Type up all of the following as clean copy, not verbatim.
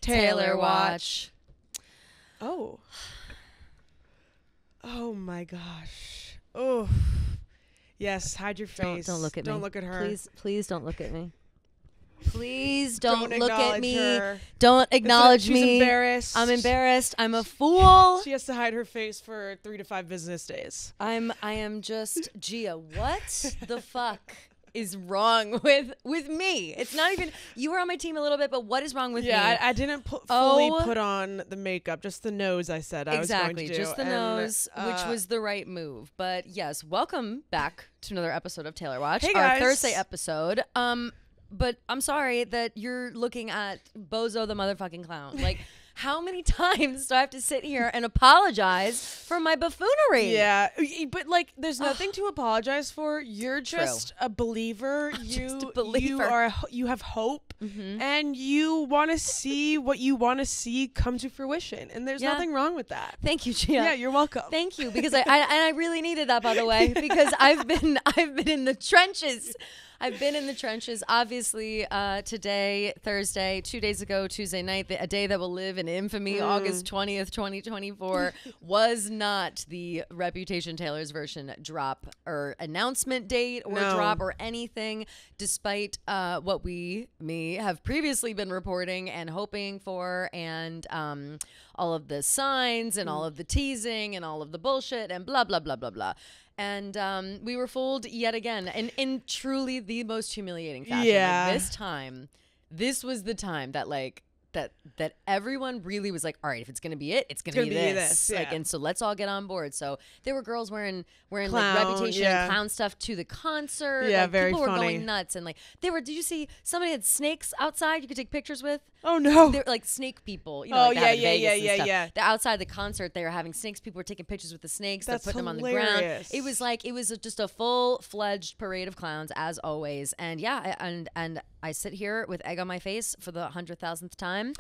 Taylor Watch. Oh. Oh my gosh. Oh. Yes, hide your face. Don't look at me. Don't look at her. Please don't look at me. Please don't look at me. Her. Don't acknowledge She's me. Embarrassed. I'm embarrassed. I'm a fool. She has to hide her face for 3 to 5 business days. I am just Gia. What the fuck is wrong with me? It's not even. You were on my team a little bit, but what is wrong with me? Yeah, I didn't fully put on the makeup, just the nose. I said I was going to do. Just the nose, which was the right move. But yes, welcome back to another episode of Taylor Watch, hey our guys. Thursday episode. But I'm sorry that you're looking at Bozo the motherfucking clown. Like, how many times do I have to sit here and apologize for my buffoonery? Yeah, but like, there's nothing to apologize for. You're just a believer. You have hope, and you want to see what you want to see come to fruition. And there's nothing wrong with that. Thank you, Gia. Yeah, you're welcome. Thank you, because I really needed that, by the way, because I've been in the trenches. I've been in the trenches. Obviously, today, Thursday, 2 days ago, Tuesday night, a day that will live in infamy, August 20th, 2024, was not the Reputation Taylor's version drop or announcement date or drop or anything, despite what me have previously been reporting and hoping for, and all of the signs and all of the teasing and all of the bullshit and blah, blah, blah, blah, blah. And we were fooled yet again, and in truly the most humiliating fashion. Yeah. Like, this was the time that that everyone really was like, all right, if it's gonna be it, it's gonna be this. Yeah. Like, and so let's all get on board. So there were girls wearing Clown, like Reputation and clown stuff to the concert. Yeah, like, very people funny. were going nuts, and like did you see somebody had snakes outside you could take pictures with? Oh no. They're like snake people, you know, like that in Vegas and stuff. yeah. They're outside the concert. They were having snakes. People were taking pictures with the snakes. That's They're putting them on the hilarious. ground. It was just a full-fledged parade of clowns, as always. And yeah, and I sit here with egg on my face for the 100,000th time,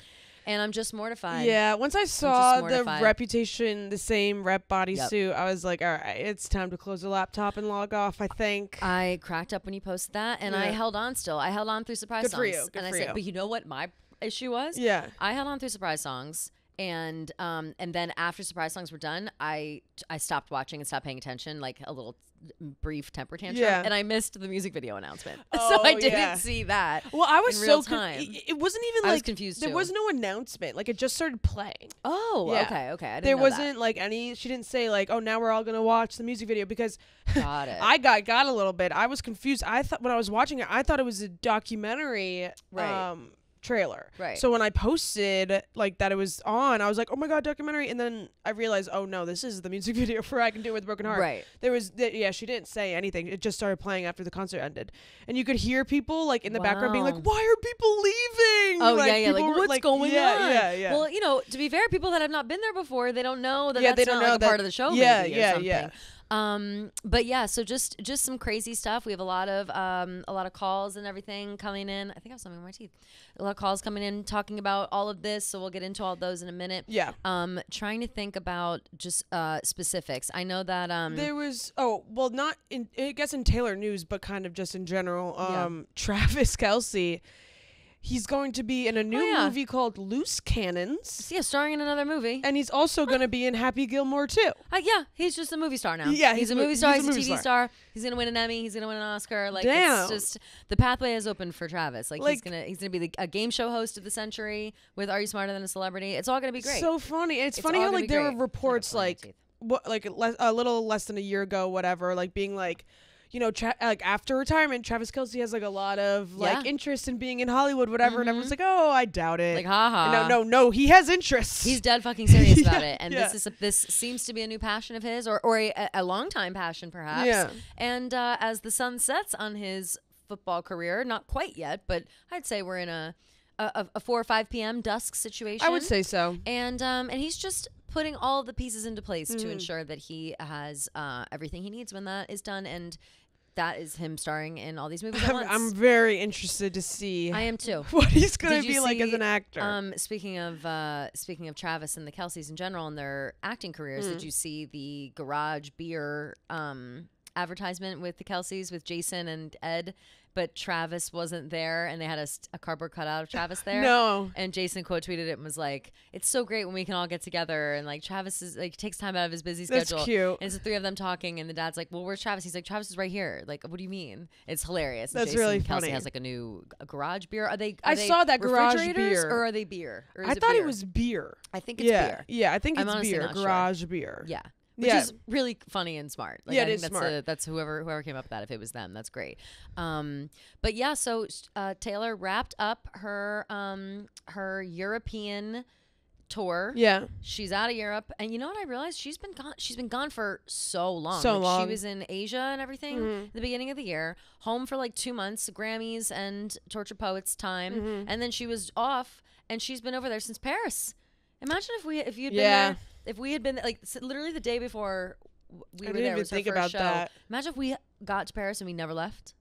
and I'm just mortified. Yeah, once I saw the Reputation, the same rep bodysuit, I was like, all right, it's time to close the laptop and log off, I think. I cracked up when you posted that, and I held on still. I held on through Surprise Good Songs. for you. Good and for I said, you. but you know what my issue was? Yeah. I held on through Surprise Songs, and then after Surprise Songs were done, I stopped watching and stopped paying attention, like a little brief temper tantrum, and I missed the music video announcement. So I didn't see that. Well, I was in real so time. It wasn't even I like was confused there too. was no announcement. Like, it just started playing. Oh, Yeah. okay. I didn't There know wasn't like any. She didn't say like, oh, now we're all gonna watch the music video, because Got it. I got a little bit. I was confused. I thought when I was watching it, I thought it was a documentary. Right. Trailer. Right. So when I posted like that it was on, I was like, oh my god, documentary, and then I realized, oh no, this is the music video for I Can Do It With a Broken Heart. Right. There was she didn't say anything. It just started playing after the concert ended, and you could hear people like in the background being like, Wow. why are people leaving? Oh, like, like people were, what's going on? Yeah. Well, you know, to be fair, people that have not been there before, they don't know that Yeah, that's they don't not know like a that- part of the show. yeah, maybe, or yeah, something. yeah. But yeah, so just some crazy stuff. We have a lot of calls and everything coming in. I think I have something on my teeth. A lot of calls coming in talking about all of this. So we'll get into all those in a minute. Yeah. Trying to think about just specifics. I know that There was not in I guess in Taylor news, but kind of just in general. Travis Kelce, he's going to be in a new movie called Loose Cannons. yeah, starring in another movie. And he's also going to be in Happy Gilmore too. Yeah, he's just a movie star now. Yeah, he's a movie star. He's a TV star. He's gonna win an Emmy. He's gonna win an Oscar. Like, Damn. it's just the pathway is open for Travis. Like he's gonna be a game show host of the century with Are You Smarter Than a Celebrity? It's all gonna be great. So funny. It's funny all how gonna like be there great. were reports like a little less than a year ago, whatever, like being like, you know, like after retirement, Travis Kelce has like a lot of like interest in being in Hollywood, whatever, and everyone's like, oh, I doubt it. Like, haha. No, he has interest. He's dead fucking serious about Yeah, it, and yeah. this seems to be a new passion of his, or a long time passion perhaps. Yeah. And as the sun sets on his football career, not quite yet, but I'd say we're in a 4 or 5 p.m. dusk situation. I would say so. And he's just putting all the pieces into place to ensure that he has everything he needs when that is done, and that is him starring in all these movies at once. I'm very interested to see. I am too. What he's gonna Did you be like as see, an actor. Speaking of Travis and the Kelceys in general and their acting careers, did you see the Garage Beer advertisement with the Kelceys with Jason and Ed, but Travis wasn't there, and they had a cardboard cutout of Travis there. No. And Jason quote tweeted it and was like, "It's so great when we can all get together." And like Travis is like takes time out of his busy schedule. That's cute. And it's the three of them talking, and the dad's like, "Well, where's Travis?" He's like, "Travis is right here." Like, what do you mean? It's hilarious. And That's Jason really Kelce funny. has like a garage beer. Are they? I saw that garage refrigerators, beer. or are they beer? Or is I it thought beer? it was beer. I think it's beer. Yeah, I think I'm it's honestly beer. not sure. Garage beer. Yeah. Which is really funny and smart. Like, yeah, I it think is that's smart. That's whoever came up with that. If it was them, that's great. But yeah, so Taylor wrapped up her her European tour. Yeah. She's out of Europe, and you know what I realized? She's been gone for so long. So Like, long. She was in Asia and everything at the beginning of the year. Home for like 2 months, Grammys and Tortured Poets time, and then she was off, and she's been over there since Paris. Imagine if you had been there. If we had been like literally the day before we were there, was her first show. That. Imagine if we got to Paris and we never left.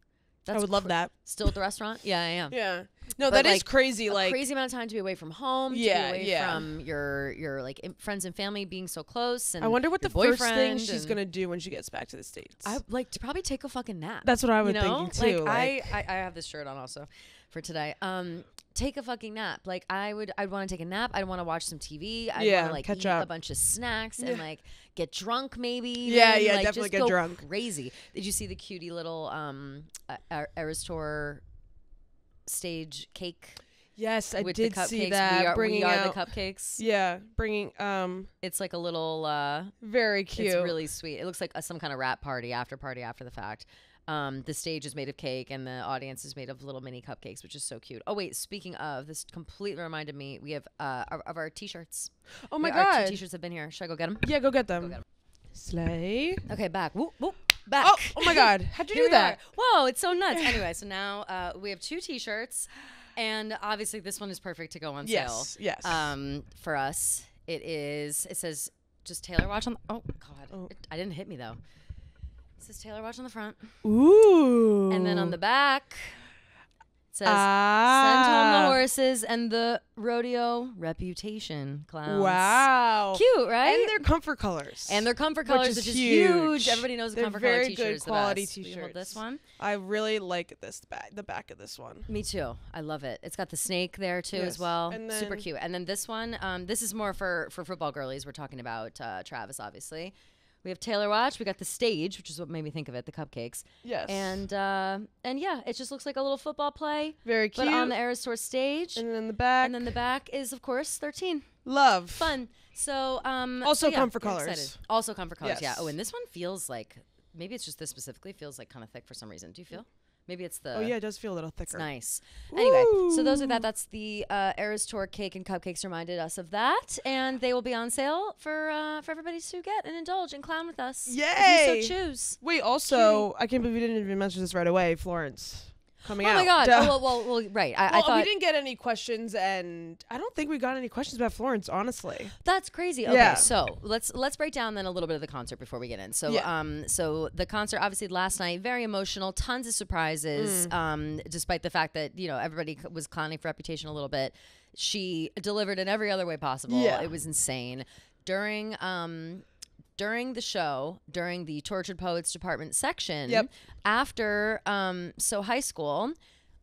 I would love that. Still at the restaurant? Yeah, I am. Yeah. No, But, that is like, crazy. A Like crazy amount of time to be away from home. Yeah, to be away yeah. from your like friends and family being so close. And I wonder what your the first thing boyfriend she's gonna do when she gets back to the States. I like to probably take a fucking nap. That's what I was you know? thinking too. Like, I have this shirt on also for today. Take a fucking nap. Like I'd want to take a nap. I'd want to watch some TV. I'd want to like catch eat up. a bunch of snacks and like get drunk maybe. Yeah, even, yeah, like, definitely just get go drunk. Crazy. Did you see the cutie little Eras Tour stage cake? Yes, I with did the cupcakes. see that. We are out the cupcakes. Yeah, bringing It's like a little very cute. It's really sweet. It looks like some kind of wrap party after the fact. The stage is made of cake and the audience is made of little mini cupcakes, which is so cute. Oh wait, speaking of, this completely reminded me. We have of our t-shirts. Oh my Our god. two t-shirts have been here. Should I go get them? Yeah, go get them. get 'em. Slay. Okay, back. Whoop, whoop, back. Oh my god. How'd you Here do we that? are. Whoa, it's so nuts. Anyway, so now we have two t-shirts, and obviously this one is perfect to go on sale. Yes. For us, it says just Taylor Watch on. Oh God, I didn't hit me though. It says Taylor Watch on the front. Ooh. And then on the back, it says send home the horses and the rodeo reputation clowns. Wow. Cute, right? And they're comfort colors. And they're comfort colors, which is huge. Everybody knows the They're comfort very color t-shirt good is the quality best. Will you t-shirts. hold this one? I really like the back of this one. Me too. I love it. It's got the snake there too Yes. as well. And Super then- cute. And then this one, this is more for football girlies. We're talking about Travis, obviously. We have Taylor Watch. We got the stage, which is what made me think of it, the cupcakes. Yes. And yeah, it just looks like a little football play. Very cute. But on the Eras Tour stage. and then the back. And then the back is, of course, 13. love. Fun. So Also yeah, comfort I'm colors. excited. Also comfort colors, yeah. Yes. Oh, and this one feels like, maybe it's just this specifically, feels like kind of thick for some reason. Do you feel? Maybe it's the... Oh yeah, it does feel a little thicker. It's nice. Anyway, so those are Ooh. that's the Eras Tour cake and cupcakes reminded us of that, and they will be on sale for everybody to get and indulge and clown with us. Yay! If you so choose. Wait, also, I can't believe we didn't even mention this right away. Florence coming out. Oh my God! Duh. Oh, well, right. I Well, thought we didn't get any questions, and I don't think we got any questions about Florence, honestly. that's crazy. Okay, Yeah. so let's break down then a little bit of the concert before we get in. So Yeah. so the concert obviously last night, very emotional, tons of surprises. Despite the fact that everybody was clowning for Reputation a little bit, she delivered in every other way possible. Yeah. It was insane. During the show, during the Tortured Poets Department section, Yep. after So High School,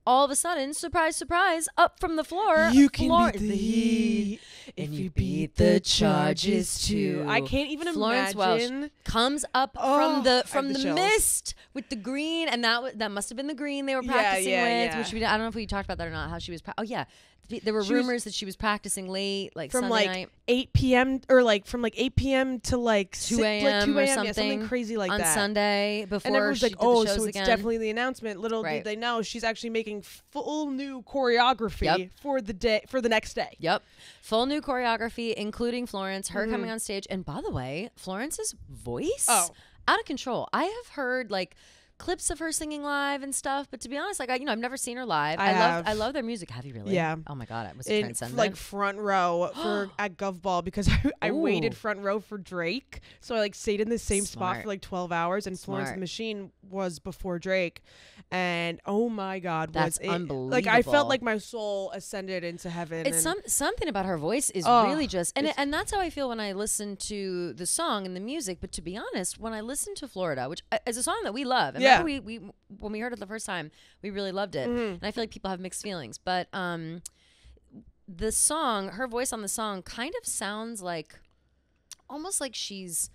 all of a sudden, surprise, surprise, up from the floor, You can Florence, beat the heat if you beat the charges too. I can't even Florence imagine. Welch comes up Oh, from I have the the chills. mist with the green, and that must have been the green they were Yeah, practicing yeah, with. yeah. Which I don't know if we talked about that or not. How she was. Oh yeah, there were She was- rumors that she was practicing late, like From Sunday like night. 8 p.m. or like from like 8 p.m. to like 2 2 a.m. or yeah, something something crazy like on that. Sunday before And everyone's she like, did "Oh, the shows so it's again. definitely the announcement." Little Right. did they know she's actually making full new choreography Yep. for the next day. Yep. Full new choreography, including Florence, her coming on stage. And by the way, Florence's voice, Oh. out of control. I have heard like clips of her singing live and stuff. But to be honest, like I've never seen her live. I love their music. Have you really? Yeah. Oh my god, it was in transcendent. like front row for at Gov Ball because I waited front row for Drake, so I like stayed in the same spot for like 12 hours. And Florence and the Machine was before Drake, and oh my god, that's unbelievable. Like I felt like my soul ascended into heaven. It's something about her voice is really just and that's how I feel when I listen to the song and the music. But to be honest, when I listen to Florida, which is a song that we love, and we when we heard it the first time, we really loved it, and I feel like people have mixed feelings. But the song, her voice on the song, kind of sounds like almost like she's.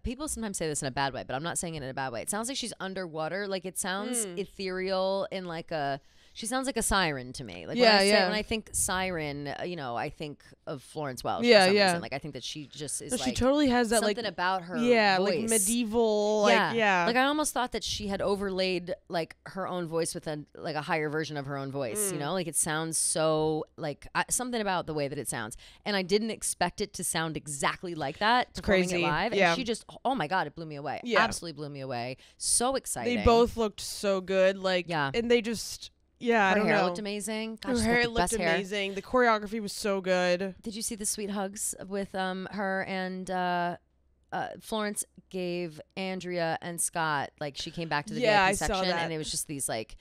People sometimes say this in a bad way, but I'm not saying it in a bad way. It sounds like she's underwater. Like it sounds ethereal in like a. She sounds like a siren to me. Like when I think siren, I think of Florence Welch. For some reason. Like I think that she just is. She totally has that something about her. Yeah, voice. like medieval. Like Like I almost thought that she had overlaid like her own voice with a higher version of her own voice. Like it sounds so like something about the way that it sounds, and I didn't expect it to sound exactly like that. It's crazy. It live, and she just, oh my god, it blew me away. Yeah, absolutely blew me away. So exciting. They both looked so good. Like and they just. Yeah, her hair looked amazing. Gosh, her hair looked amazing. The choreography was so good. Did you see the sweet hugs with her and Florence gave Andrea and Scott, like she came back to the VIP section and it was just these like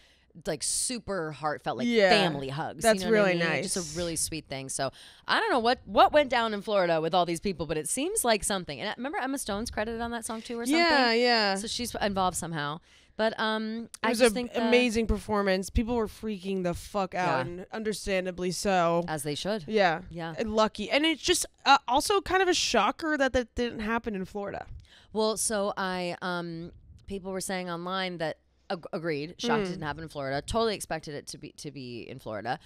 super heartfelt family hugs. That's really nice. Just a really sweet thing. So I don't know what went down in Florida with all these people, but it seems like something. And remember Emma Stone's credited on that song too or something? Yeah. So she's involved somehow. But it was an amazing performance. People were freaking the fuck out, and understandably so. As they should. Yeah. And lucky. And it's just also kind of a shocker that didn't happen in Florida. Well, so people were saying online that agreed, shocked it didn't happen in Florida. Totally expected it to be in Florida.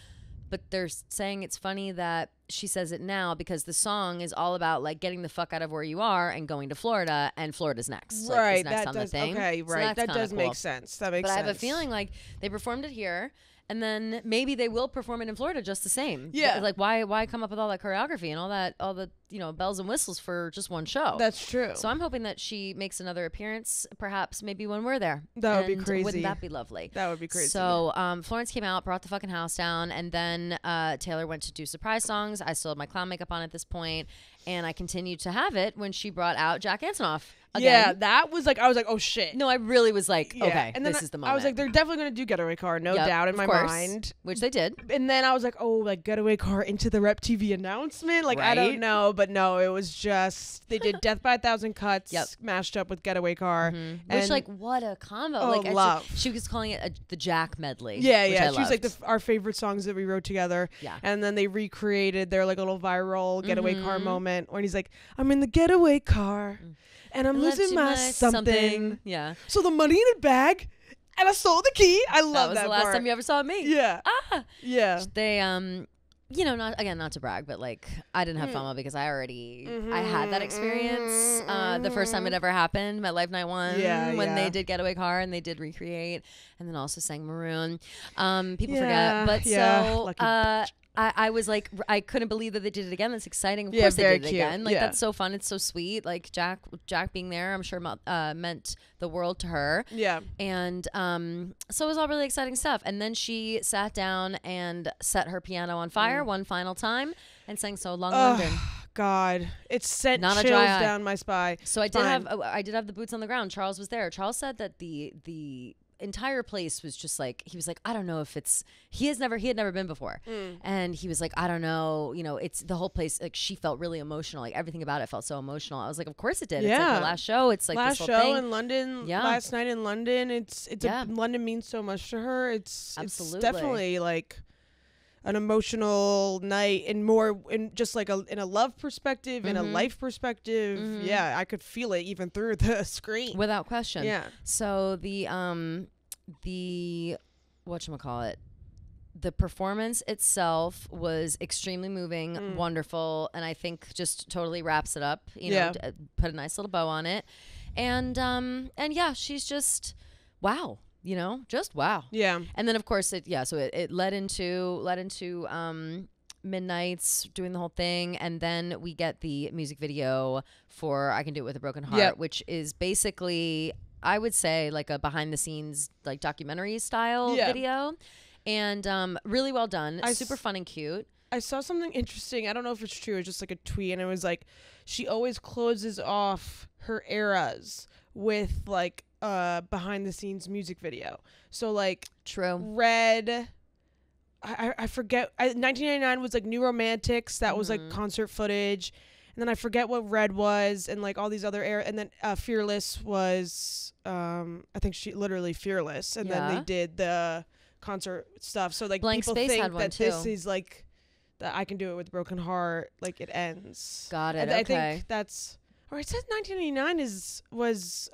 But they're saying it's funny that she says it now because the song is all about like getting the fuck out of where you are and going to Florida, and Florida's next. Right, like, next on the thing. Okay, right. So that does make sense. That makes sense. But I have a feeling like they performed it here, and then maybe they will perform it in Florida just the same. Yeah. Like why come up with all that choreography and all the bells and whistles for just one show? That's true. So I'm hoping that she makes another appearance, perhaps maybe when we're there. That would be crazy. Wouldn't that be lovely? That would be crazy. So Florence came out, brought the fucking house down, and then Taylor went to do surprise songs. I still had my clown makeup on at this point, and I continued to have it when she brought out Jack Antonoff. Again. Yeah, that was like, I was like, oh shit. No, I really was like, okay, and then this is the moment. I was like, they're definitely going to do Getaway Car, no doubt in my mind. Which they did. And then I was like, oh, like Getaway Car into the Rep TV announcement? Like, I don't know, but no, it was just, they did Death by a Thousand Cuts mashed up with Getaway Car. Which, like, what a combo. Oh, like, love. She was calling it the Jack medley. Yeah. She was like our favorite songs that we wrote together. Yeah. And then they recreated their like little viral Getaway Car moment when he's like, I'm in the Getaway Car. And I'm losing my something. Yeah. So the money in a bag, and I sold the key. I love that. That was the last time you ever saw me. Yeah. Yeah. They not to brag, but like I didn't have FOMO because I already I had that experience. The first time it ever happened, MetLife Night 1, when they did Getaway Car and they did recreate, and then also sang Maroon. People forget, but so. I was like, I couldn't believe that they did it again. That's exciting. Of course they did it again. Like that's so fun. It's so sweet. Like Jack being there, I'm sure meant the world to her. Yeah. And so it was all really exciting stuff. And then she sat down and set her piano on fire one final time and sang So Long London. God, it sent chills down my spine. So I did have the boots on the ground. Charles was there. Charles said that the entire place was just like, he was like, I don't know if he had never been before, and he was like, I don't know, it's the whole place, like she felt really emotional, like everything about it felt so emotional. I was like, of course it did. It's like the last show. It's like last this show thing. in London. Last night in London. It's London means so much to her. It's definitely like an emotional night, and more in just like in a love perspective, in a life perspective. Yeah, I could feel it even through the screen, without question. Yeah. So the whatchamacallit, the performance itself was extremely moving, wonderful, and I think just totally wraps it up. Put a nice little bow on it, and yeah, she's just wow. Just wow. Yeah. And then of course it led into Midnights doing the whole thing, and then we get the music video for I Can Do It With a Broken Heart, which is basically I would say like a behind the scenes like documentary style video, and really well done, super fun and cute. I saw something interesting. I don't know if it's true. It's just like a tweet, and it was like she always closes off her eras with like behind the scenes music video. So like Red. I forget. 1999 was like New Romantics. That was like concert footage. And then I forget what Red was, and like all these other and then Fearless was I think she literally Fearless, and then they did the concert stuff. So like Blank people Space think had one that too. this is like that I Can Do It With a Broken Heart, like it ends. Got it. I think that's, or it says 1999 was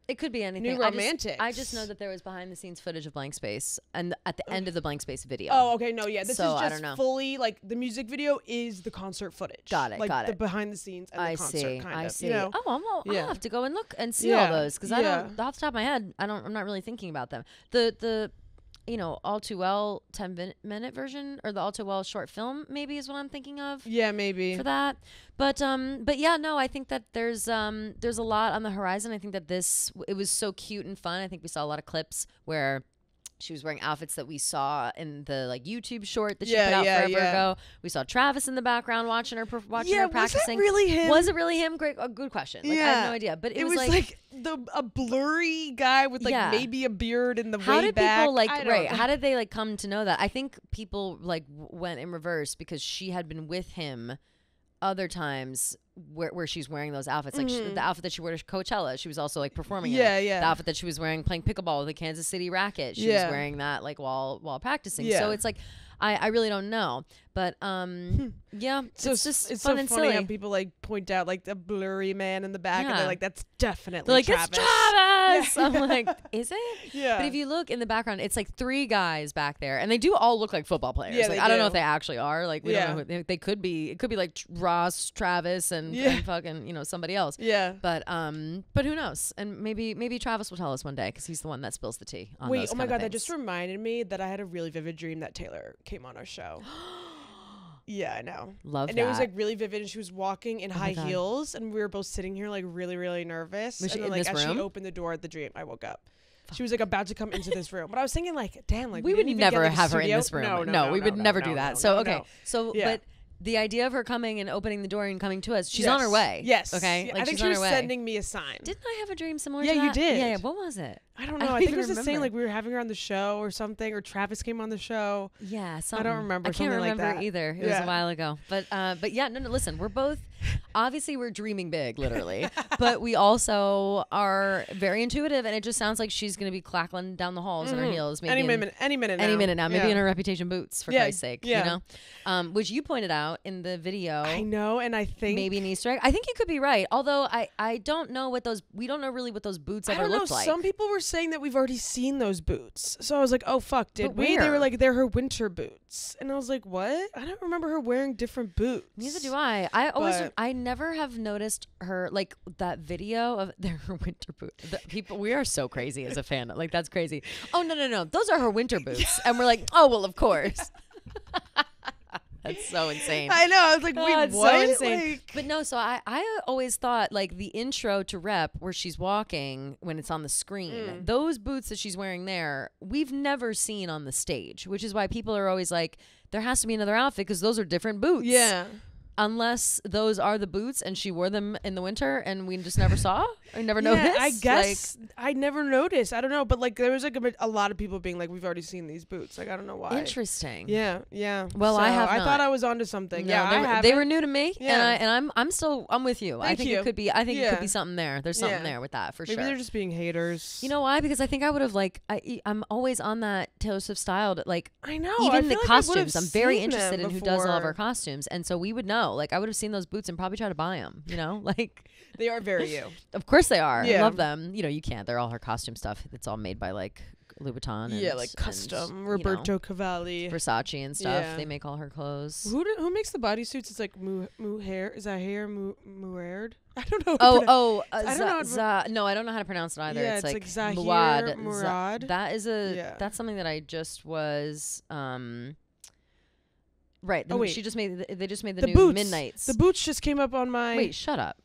it could be anything. New Romantics. I just know that there was behind the scenes footage of Blank Space, and at the end of the Blank Space video. Oh, okay, no, yeah, this So, is I just don't know. fully like the music video is the concert footage. Got it, like got the it. behind the scenes and the concert kind of. I see. You know? Oh, I'll have to go and look and see Yeah, all those, because I yeah. don't, off the top of my head, I'm not really thinking about them. The All Too Well 10-minute version, or the All Too Well short film maybe is what I'm thinking of. Yeah, maybe. For that. But yeah, no, I think that there's a lot on the horizon. I think that it was so cute and fun. I think we saw a lot of clips where she was wearing outfits that we saw in the like YouTube short that she put out forever ago. We saw Travis in the background watching her practicing. Was it really him? Was it really him? Great, good question. Like, I have no idea. But it was like a blurry guy with like maybe a beard in the way back. How did people like know. How did they like come to know that? I think people like went in reverse because she had been with him other times where she's wearing those outfits, like the outfit that she wore to Coachella, she was also like performing in it. The outfit that she was wearing playing pickleball with the Kansas City Racket, she was wearing that like while practicing. So it's like I really don't know, but yeah, so it's just it's fun so and funny silly. how people like point out like the blurry man in the back, and they're like, that's definitely they're like, Travis. it's Travis. I'm like, is it? Yeah. But if you look in the background, it's like 3 guys back there, and they do all look like football players. Yeah, like, I don't know if they actually are. Like, we don't know who they could be. It could be like Ross, Travis, and fucking somebody else. Yeah. But who knows? And maybe Travis will tell us one day, because he's the one that spills the tea on Wait, those oh my kind of God, that things. just reminded me that I had a really vivid dream that Taylor came on our show. Yeah, I know. Love and that. it was like really vivid, and she was walking in high God. heels, and we were both sitting here like really, really nervous. Was she and then, in like this as room? she opened the door at the dream, I woke up. She was like about to come into this room, but I was thinking like, damn, like we would didn't even get, never like, a have her in studio. this room. No, we would never do that. So okay, no. so Yeah. but the idea of her coming and opening the door and coming to us, she's on her way. Yes. Okay. Yeah, Like, I think she's she on was her way. sending me a sign. Didn't I have a dream similar Yeah, to that? you did. Yeah. What was it? I don't know. don't I think even it was the same. remember. Like we were having her on the show or something, or Travis came on the show. Yeah, I don't remember. I can't something remember like that. either. It was a while ago. But yeah, no. Listen, we're both obviously we're dreaming big, literally, but we also are very intuitive, and it just sounds like she's gonna be clackling down the halls in her heels, maybe Any minute now. maybe in her Reputation boots, for Christ's sake, yeah. Which you pointed out in the video. I know, and I think Maybe an Easter egg. I think you could be right. Although I don't know we don't know really what those boots ever looked like. Some people were saying that we've already seen those boots. So I was like, oh, fuck, did But we? They where? were like, they're her winter boots. And I was like, what? I don't remember her wearing different boots. Neither do I. I never have noticed her, like that video of her winter boots. We are so crazy as a fan. Like, that's crazy. Oh, no. Those are her winter boots. And we're like, oh, well, of course. That's so insane. I know. I was like, wait, it's what? so insane. Like, But no, so I always thought like the intro to Rep where she's walking when it's on the screen, those boots that she's wearing there, we've never seen on the stage, which is why people are always like, there has to be another outfit because those are different boots. yeah. Unless those are the boots and she wore them in the winter and we just never saw or never noticed. I guess I never noticed. I don't know. But like there was like a lot of people being like, we've already seen these boots. Like, I don't know why. Interesting. Yeah. Well, So I have I not. thought I was onto something. No, Yeah, they were new to me, Yeah. and I'm with you. I Thank think you. it could be. I think it could Yeah. be something there. There's something Yeah. there with that for Maybe sure. they're just being haters. You know why? Because I think I would have I'm always on that Taylor Swift styled like I know. even I the feel like I would've costumes. I'm very seen interested them in who does all of our before. costumes, and so we would know. Like I would have seen those boots and probably try to buy them. You know, like They are very you. of course they are. I Yeah. love them. You know, you can't. They're all her costume stuff. It's all made by like Louboutin. And, Yeah, like and, custom you Roberto know, Cavalli. Versace and stuff. Yeah. They make all her clothes. Who makes the bodysuits? It's like Muher. Is that hair Muerd? I don't know. how to I don't know no, I don't know how to pronounce it either. Yeah, it's like Zahir Muad. Murad. That is Yeah. that's something that I just was right. Oh, wait. They just made the The new boots. Midnights. The boots just came up on my. Wait, shut up.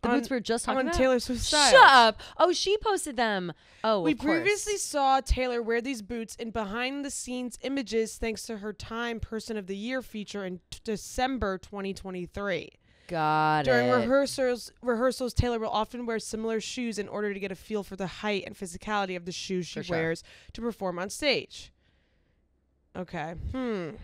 The boots we were just talking about? Taylor Swift Styles. Shut up. Oh, she posted them. Oh, we previously saw Taylor wear these boots in behind-the-scenes images thanks to her Time Person of the Year feature in December 2023. Got During it. rehearsals, Taylor will often wear similar shoes in order to get a feel for the height and physicality of the shoes she wears to perform on stage. Okay.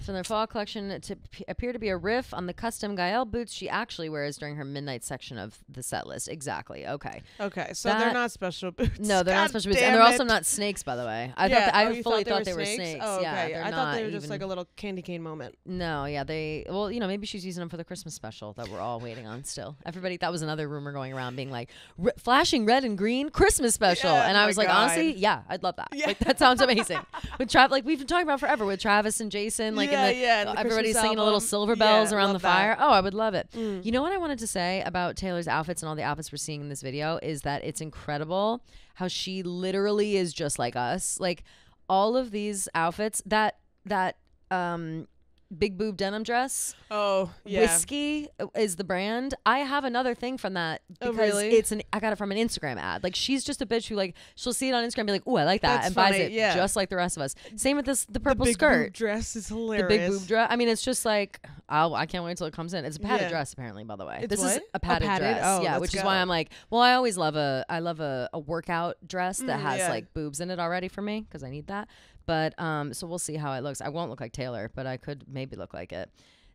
So their fall collection appear to be a riff on the custom Gael boots she actually wears during her midnight section of the set list. Exactly. Okay. Okay. So they're not special boots. No, they're not special boots, and they're also not snakes, by the way. I fully thought they were snakes. Oh, okay. Yeah, I thought they were just like a little candy cane moment. No, yeah, well, you know, maybe she's using them for the Christmas special that we're all waiting on still. Everybody, that was another rumor going around being like, flashing red and green Christmas special. Yeah, and I was like, honestly, yeah, I'd love that. Yeah. Like, that sounds amazing. With like we've been talking about forever with Travis and Jason, like everybody's singing the little silver bells around the fire. Oh, I would love it. You know what I wanted to say about Taylor's outfits and all the outfits we're seeing in this video is that it's incredible how she literally is just like us. Like all of these outfits, that big boob denim dress. Oh, yeah. Whiskey is the brand. I have another thing from that because I got it from an Instagram ad. Like she's just a bitch who like she'll see it on Instagram and be like, "Ooh, I like that," That's and funny, buys it just like the rest of us. Same with the purple big skirt. Boob dress is hilarious. The big boob dress. I mean, it's just like I can't wait till it comes in. It's a padded dress apparently, by the way. This is a padded dress. Oh, yeah, which is why I'm like, well, I always love a workout dress that has like boobs in it already for me because I need that. But so we'll see how it looks. I won't look like Taylor, but I could maybe look like it.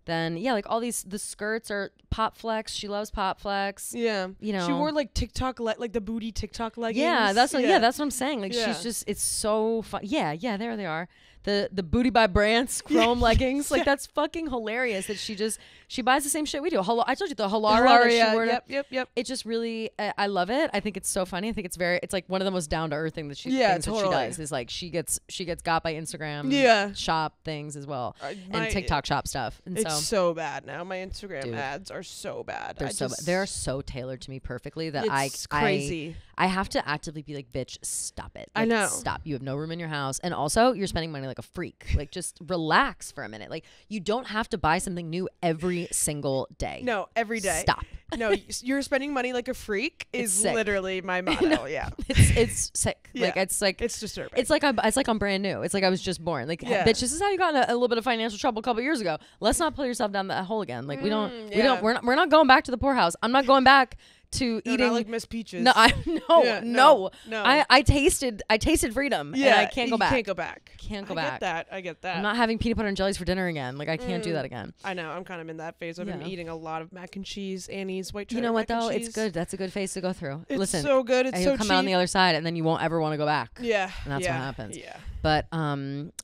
Then like all the skirts are Pop Flex. She loves Pop Flex. Yeah, you know, she wore like TikTok like the booty TikTok leggings. Yeah, that's what I'm saying. Like she's just, it's so fun. Yeah, there they are. The Booty by Brant's chrome leggings. Like that's fucking hilarious that she buys the same shit we do. I told you the Halara that she wore. Yep. It just really, I love it. I think it's so funny. I think it's like one of the most down to earth things that she does is like she gets got by Instagram shop things as well and TikTok shop stuff. And it's so bad now. My Instagram ads are so bad. They're so tailored to me perfectly that it's crazy. I have to actively be like, bitch, stop it. Like, I know. Stop. You have no room in your house. And also, you're spending money like a freak. Like, just relax for a minute. Like, you don't have to buy something new every single day. No, every day. Stop. No, you're spending money like a freak is literally my motto. No, yeah. It's sick. Yeah. Like, it's disturbing. It's like I'm brand new. It's like I was just born. Like, bitch, this is how you got in a little bit of financial trouble a couple years ago. Let's not pull yourself down that hole again. Like, we're not going back to the poorhouse. I'm not going back to eating not like Miss Peaches. No, no. I tasted freedom. Yeah, and I can't go back. Can't go back. Can't go back. I get that. I'm not having peanut butter and jellies for dinner again. Like I can't do that again. I know. I'm kind of in that phase. I've been eating a lot of mac and cheese, Annie's white cheddar. You know what though? It's good. That's a good phase to go through. It's Listen, so good. It's so you'll come out on the other side, and then you won't ever want to go back. Yeah, and that's what happens. Yeah. But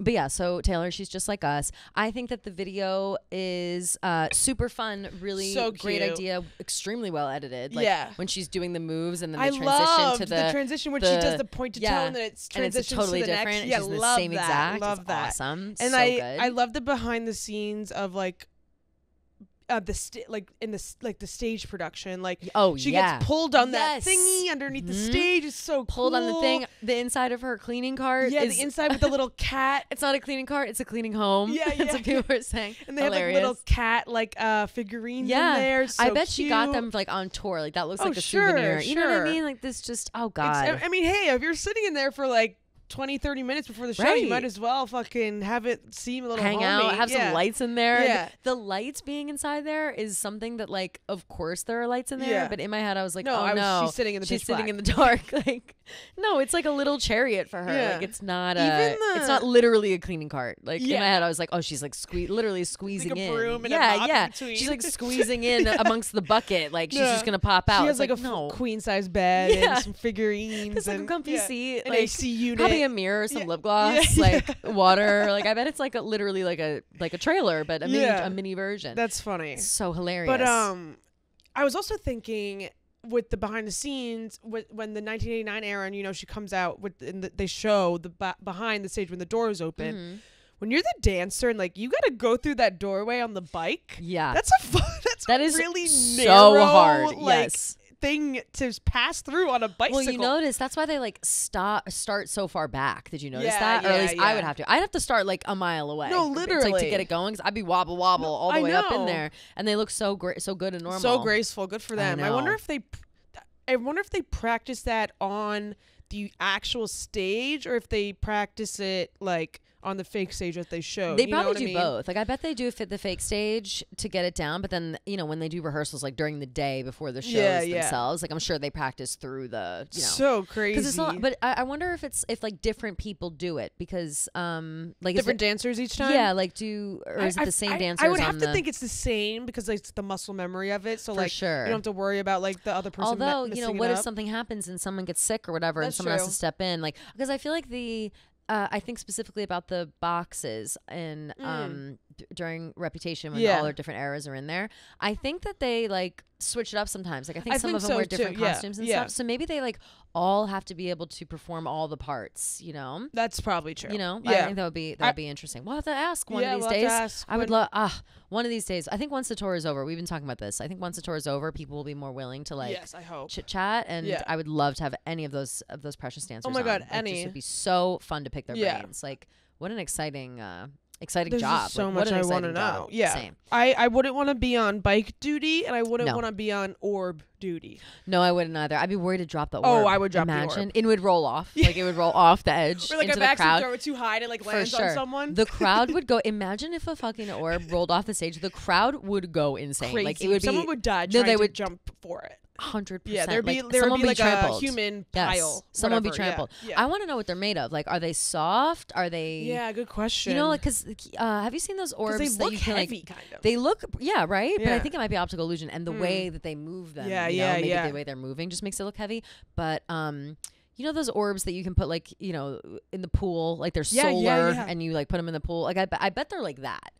yeah, so Taylor, she's just like us. I think that the video is super fun, really great idea, extremely well edited. Like when she's doing the moves and then the transition to the transition when she does the point to toe and then it's transitions totally to the different. Next. Yeah, she's love the same that. Exact. Love it's that. Awesome. And so good. I love the behind the scenes of like the stage production, like she gets pulled on that thingy underneath the stage. It's so pulled on the thing, the inside of her cleaning cart. Yeah, the inside with the little cat. It's not a cleaning cart; it's a cleaning home. Yeah, that's what people are saying. And they have like little cat figurines in there. So I bet cute. she got them like on tour. Like that looks like a souvenir. You know what I mean? Like this, just God. I mean, hey, if you're sitting in there for like 20-30 minutes before the show, you might as well fucking have it seem a little hang homey. out, have some lights in there. Yeah. The lights being inside there is something that, like, of course there are lights in there, but in my head I was like, she's sitting in the she's sitting in the dark. Like, no, it's like a little chariot for her. Yeah. Like it's not it's not literally a cleaning cart. Like in my head I was like, oh, she's like literally squeezing like a in. broom and a mop between. She's like squeezing in amongst the bucket. Like she's just gonna pop out. She has like a queen size bed and some figurines. It's like a comfy seat, an AC unit, probably a mirror, some lip gloss, like water. Like I bet it's like literally like a trailer, but a mini version. That's funny. It's so hilarious. But I was also thinking with the behind the scenes when the 1989 era, and she comes out they show the behind the stage when the doors open. Mm-hmm. When you're the dancer and like you got to go through that doorway on the bike. Yeah, that's a really so narrow, hard. Like, thing to pass through on a bicycle. Well, you notice that's why they like start so far back. Did you notice that? Or at least I would have to. I'd have to start like a mile away. No, literally, it's like to get it going. Cause I'd be wobble all the way up in there, and they look so great, so good and normal, so graceful. Good for them. I wonder if they I wonder if they practice that on the actual stage or if they practice it like on the fake stage that they show. They probably do both. Like, I bet they do fit the fake stage to get it down, but then, you know, when they do rehearsals, like during the day before the shows themselves, like I'm sure they practice through the, you know. So crazy. 'Cause it's not, but I wonder if like different people do it because, like different dancers each time? Yeah, like or is it the same dancers? I would have to think it's the same because like, it's the muscle memory of it. So like, sure. You don't have to worry about like the other person. Although, you know, what if something happens and someone gets sick or whatever and someone has to step in? Like, because I feel like I think specifically about the boxes in during Reputation when all their different eras are in there. I think that they like switch it up sometimes. Like I think some of them wear different costumes and stuff. So maybe they like all have to be able to perform all the parts, you know? That's probably true. You know? I think that would be interesting. We'll have to ask one of these days. I would love one of these days. I think once the tour is over, we've been talking about this. I think once the tour is over, people will be more willing to like I hope. chit chat, and I would love to have any of those precious dancers. Oh my god, any! It would be so fun to pick their brains. Like, what an exciting job. Is so like, much I want to know. Yeah, same. I wouldn't want to be on bike duty, and I wouldn't want to be on orb duty. No, I wouldn't either. I'd be worried to drop the orb. Oh, I would drop the orb. It would roll off. Like it would roll off the edge or like into the crowd. Throw it too high to like lands on someone. The crowd would go. Imagine if a fucking orb rolled off the stage. The crowd would go insane. Crazy. Like it would someone would die. They would jump for it. 100%. Yeah, there would be like a human pile. Someone would be trampled. I want to know what they're made of. Like, are they soft? Are they? Yeah, good question. You know, like, because have you seen those orbs? They that look you can, heavy, like, kind of. They look, right? But I think it might be optical illusion, and the way that they move them. Maybe the way they're moving just makes it look heavy. But you know those orbs that you can put like in the pool, like they're solar, and you like put them in the pool. Like I bet they're like that.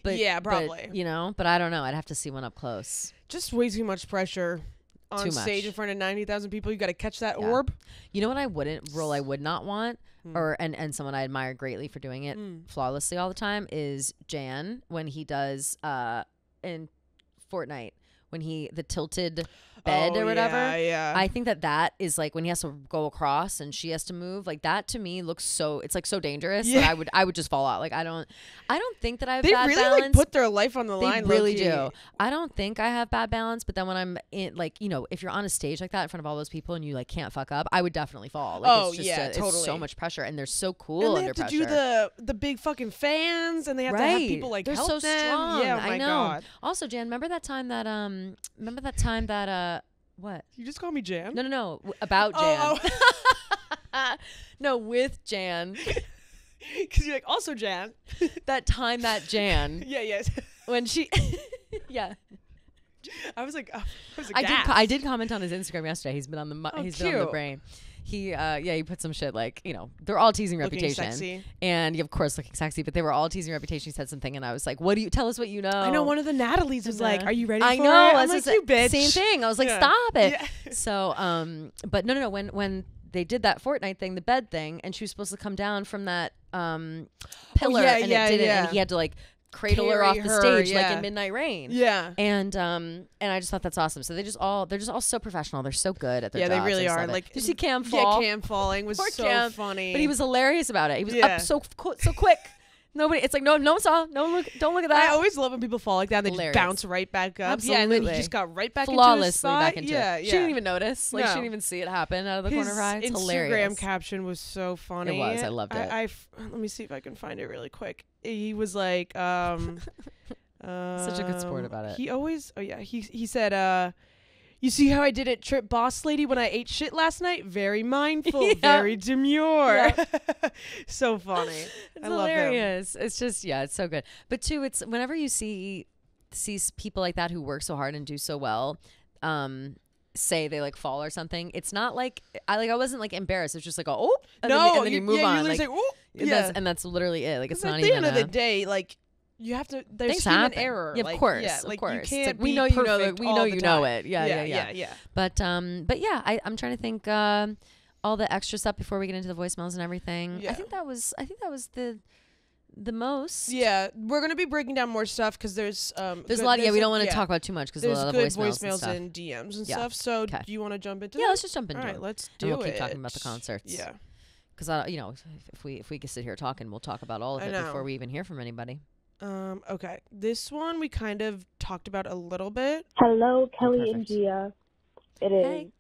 But probably. But I don't know. I'd have to see one up close. Just way too much pressure. On stage in front of 90,000 people, you got to catch that orb. You know what I would not want, and someone I admire greatly for doing it flawlessly all the time is Jan when he does in Fortnite when the tilted bed or whatever. I think that is like when he has to go across and she has to move. Like that to me looks so dangerous. Yeah. That I would just fall out. Like I don't think that I have bad balance. They really like put their life on the line. They really do. I don't think I have bad balance, but then when I'm in like, if you're on a stage like that in front of all those people and you like can't fuck up, I would definitely fall. Like totally. It's so much pressure and they're so cool and they under have pressure. To do the big fucking fans and they have to have people like they're help so them. Strong. Yeah, oh my God. Also, Jan, remember that time that what? You just call me Jan? No. About Jan. Oh. No, with Jan. Because you're like, also Jan. That time that Jan. Yes. When she. Yeah. I was like, I did comment on his Instagram yesterday. He's been on the brain. He put some shit like, they're all teasing looking Reputation. Sexy. And of course looking sexy, but they were all teasing Reputation. He said something and I was like, tell us what you know. I know one of the Natalie's was like, are you ready I for know, it? I'm like, you bitch. Same thing. I was like, stop it. Yeah. So, but no, when they did that Fortnite thing, the bed thing, and she was supposed to come down from that pillar and it didn't, and he had to like cradle her off the stage like in Midnight Rain. Yeah. And I just thought that's awesome. So they're just all so professional. They're so good at their jobs. Yeah, they really are. Like, did you see Cam fall? Yeah, Cam falling was so funny. But he was hilarious about it. He was up so quick. Nobody. It's like no one saw. No one look. Don't look at that. I always love when people fall like that. And they just bounce right back up. Absolutely. Yeah, and then he just got right back flawlessly into his spot. back into it. She didn't even notice. Like she didn't even see it happen out of the corner of her eye. It's hilarious. Instagram caption was so funny. It was. I loved it. Let me see if I can find it really quick. He was like, such a good sport about it. He always. Oh yeah. He said. You see how I didn't trip Boss Lady when I ate shit last night? Very mindful, very demure. So funny. It's hilarious. It's just, it's so good. But too, it's whenever you see people like that who work so hard and do so well, say they like fall or something. It's not like I wasn't like embarrassed. It's just like and then you move on. Like, and that's literally it. Like it's not even. At the end of the day, like. You have to. There's human error. Yeah, of course. Like you can't. We know you know it. We know you know it. Yeah. But yeah, I'm trying to think all the extra stuff before we get into the voicemails and everything. Yeah. I think that was the most. Yeah, we're gonna be breaking down more stuff because there's a lot. We don't want to talk about too much because there's a lot of voicemails and DMs and stuff. So do you want to jump into? Yeah, let's just jump into. All right, let's do it. We'll keep talking about the concerts. Yeah. Because if we can sit here talking, we'll talk about all of it before we even hear from anybody. Okay. This one we kind of talked about a little bit. Hello, Kelly and Gia. It is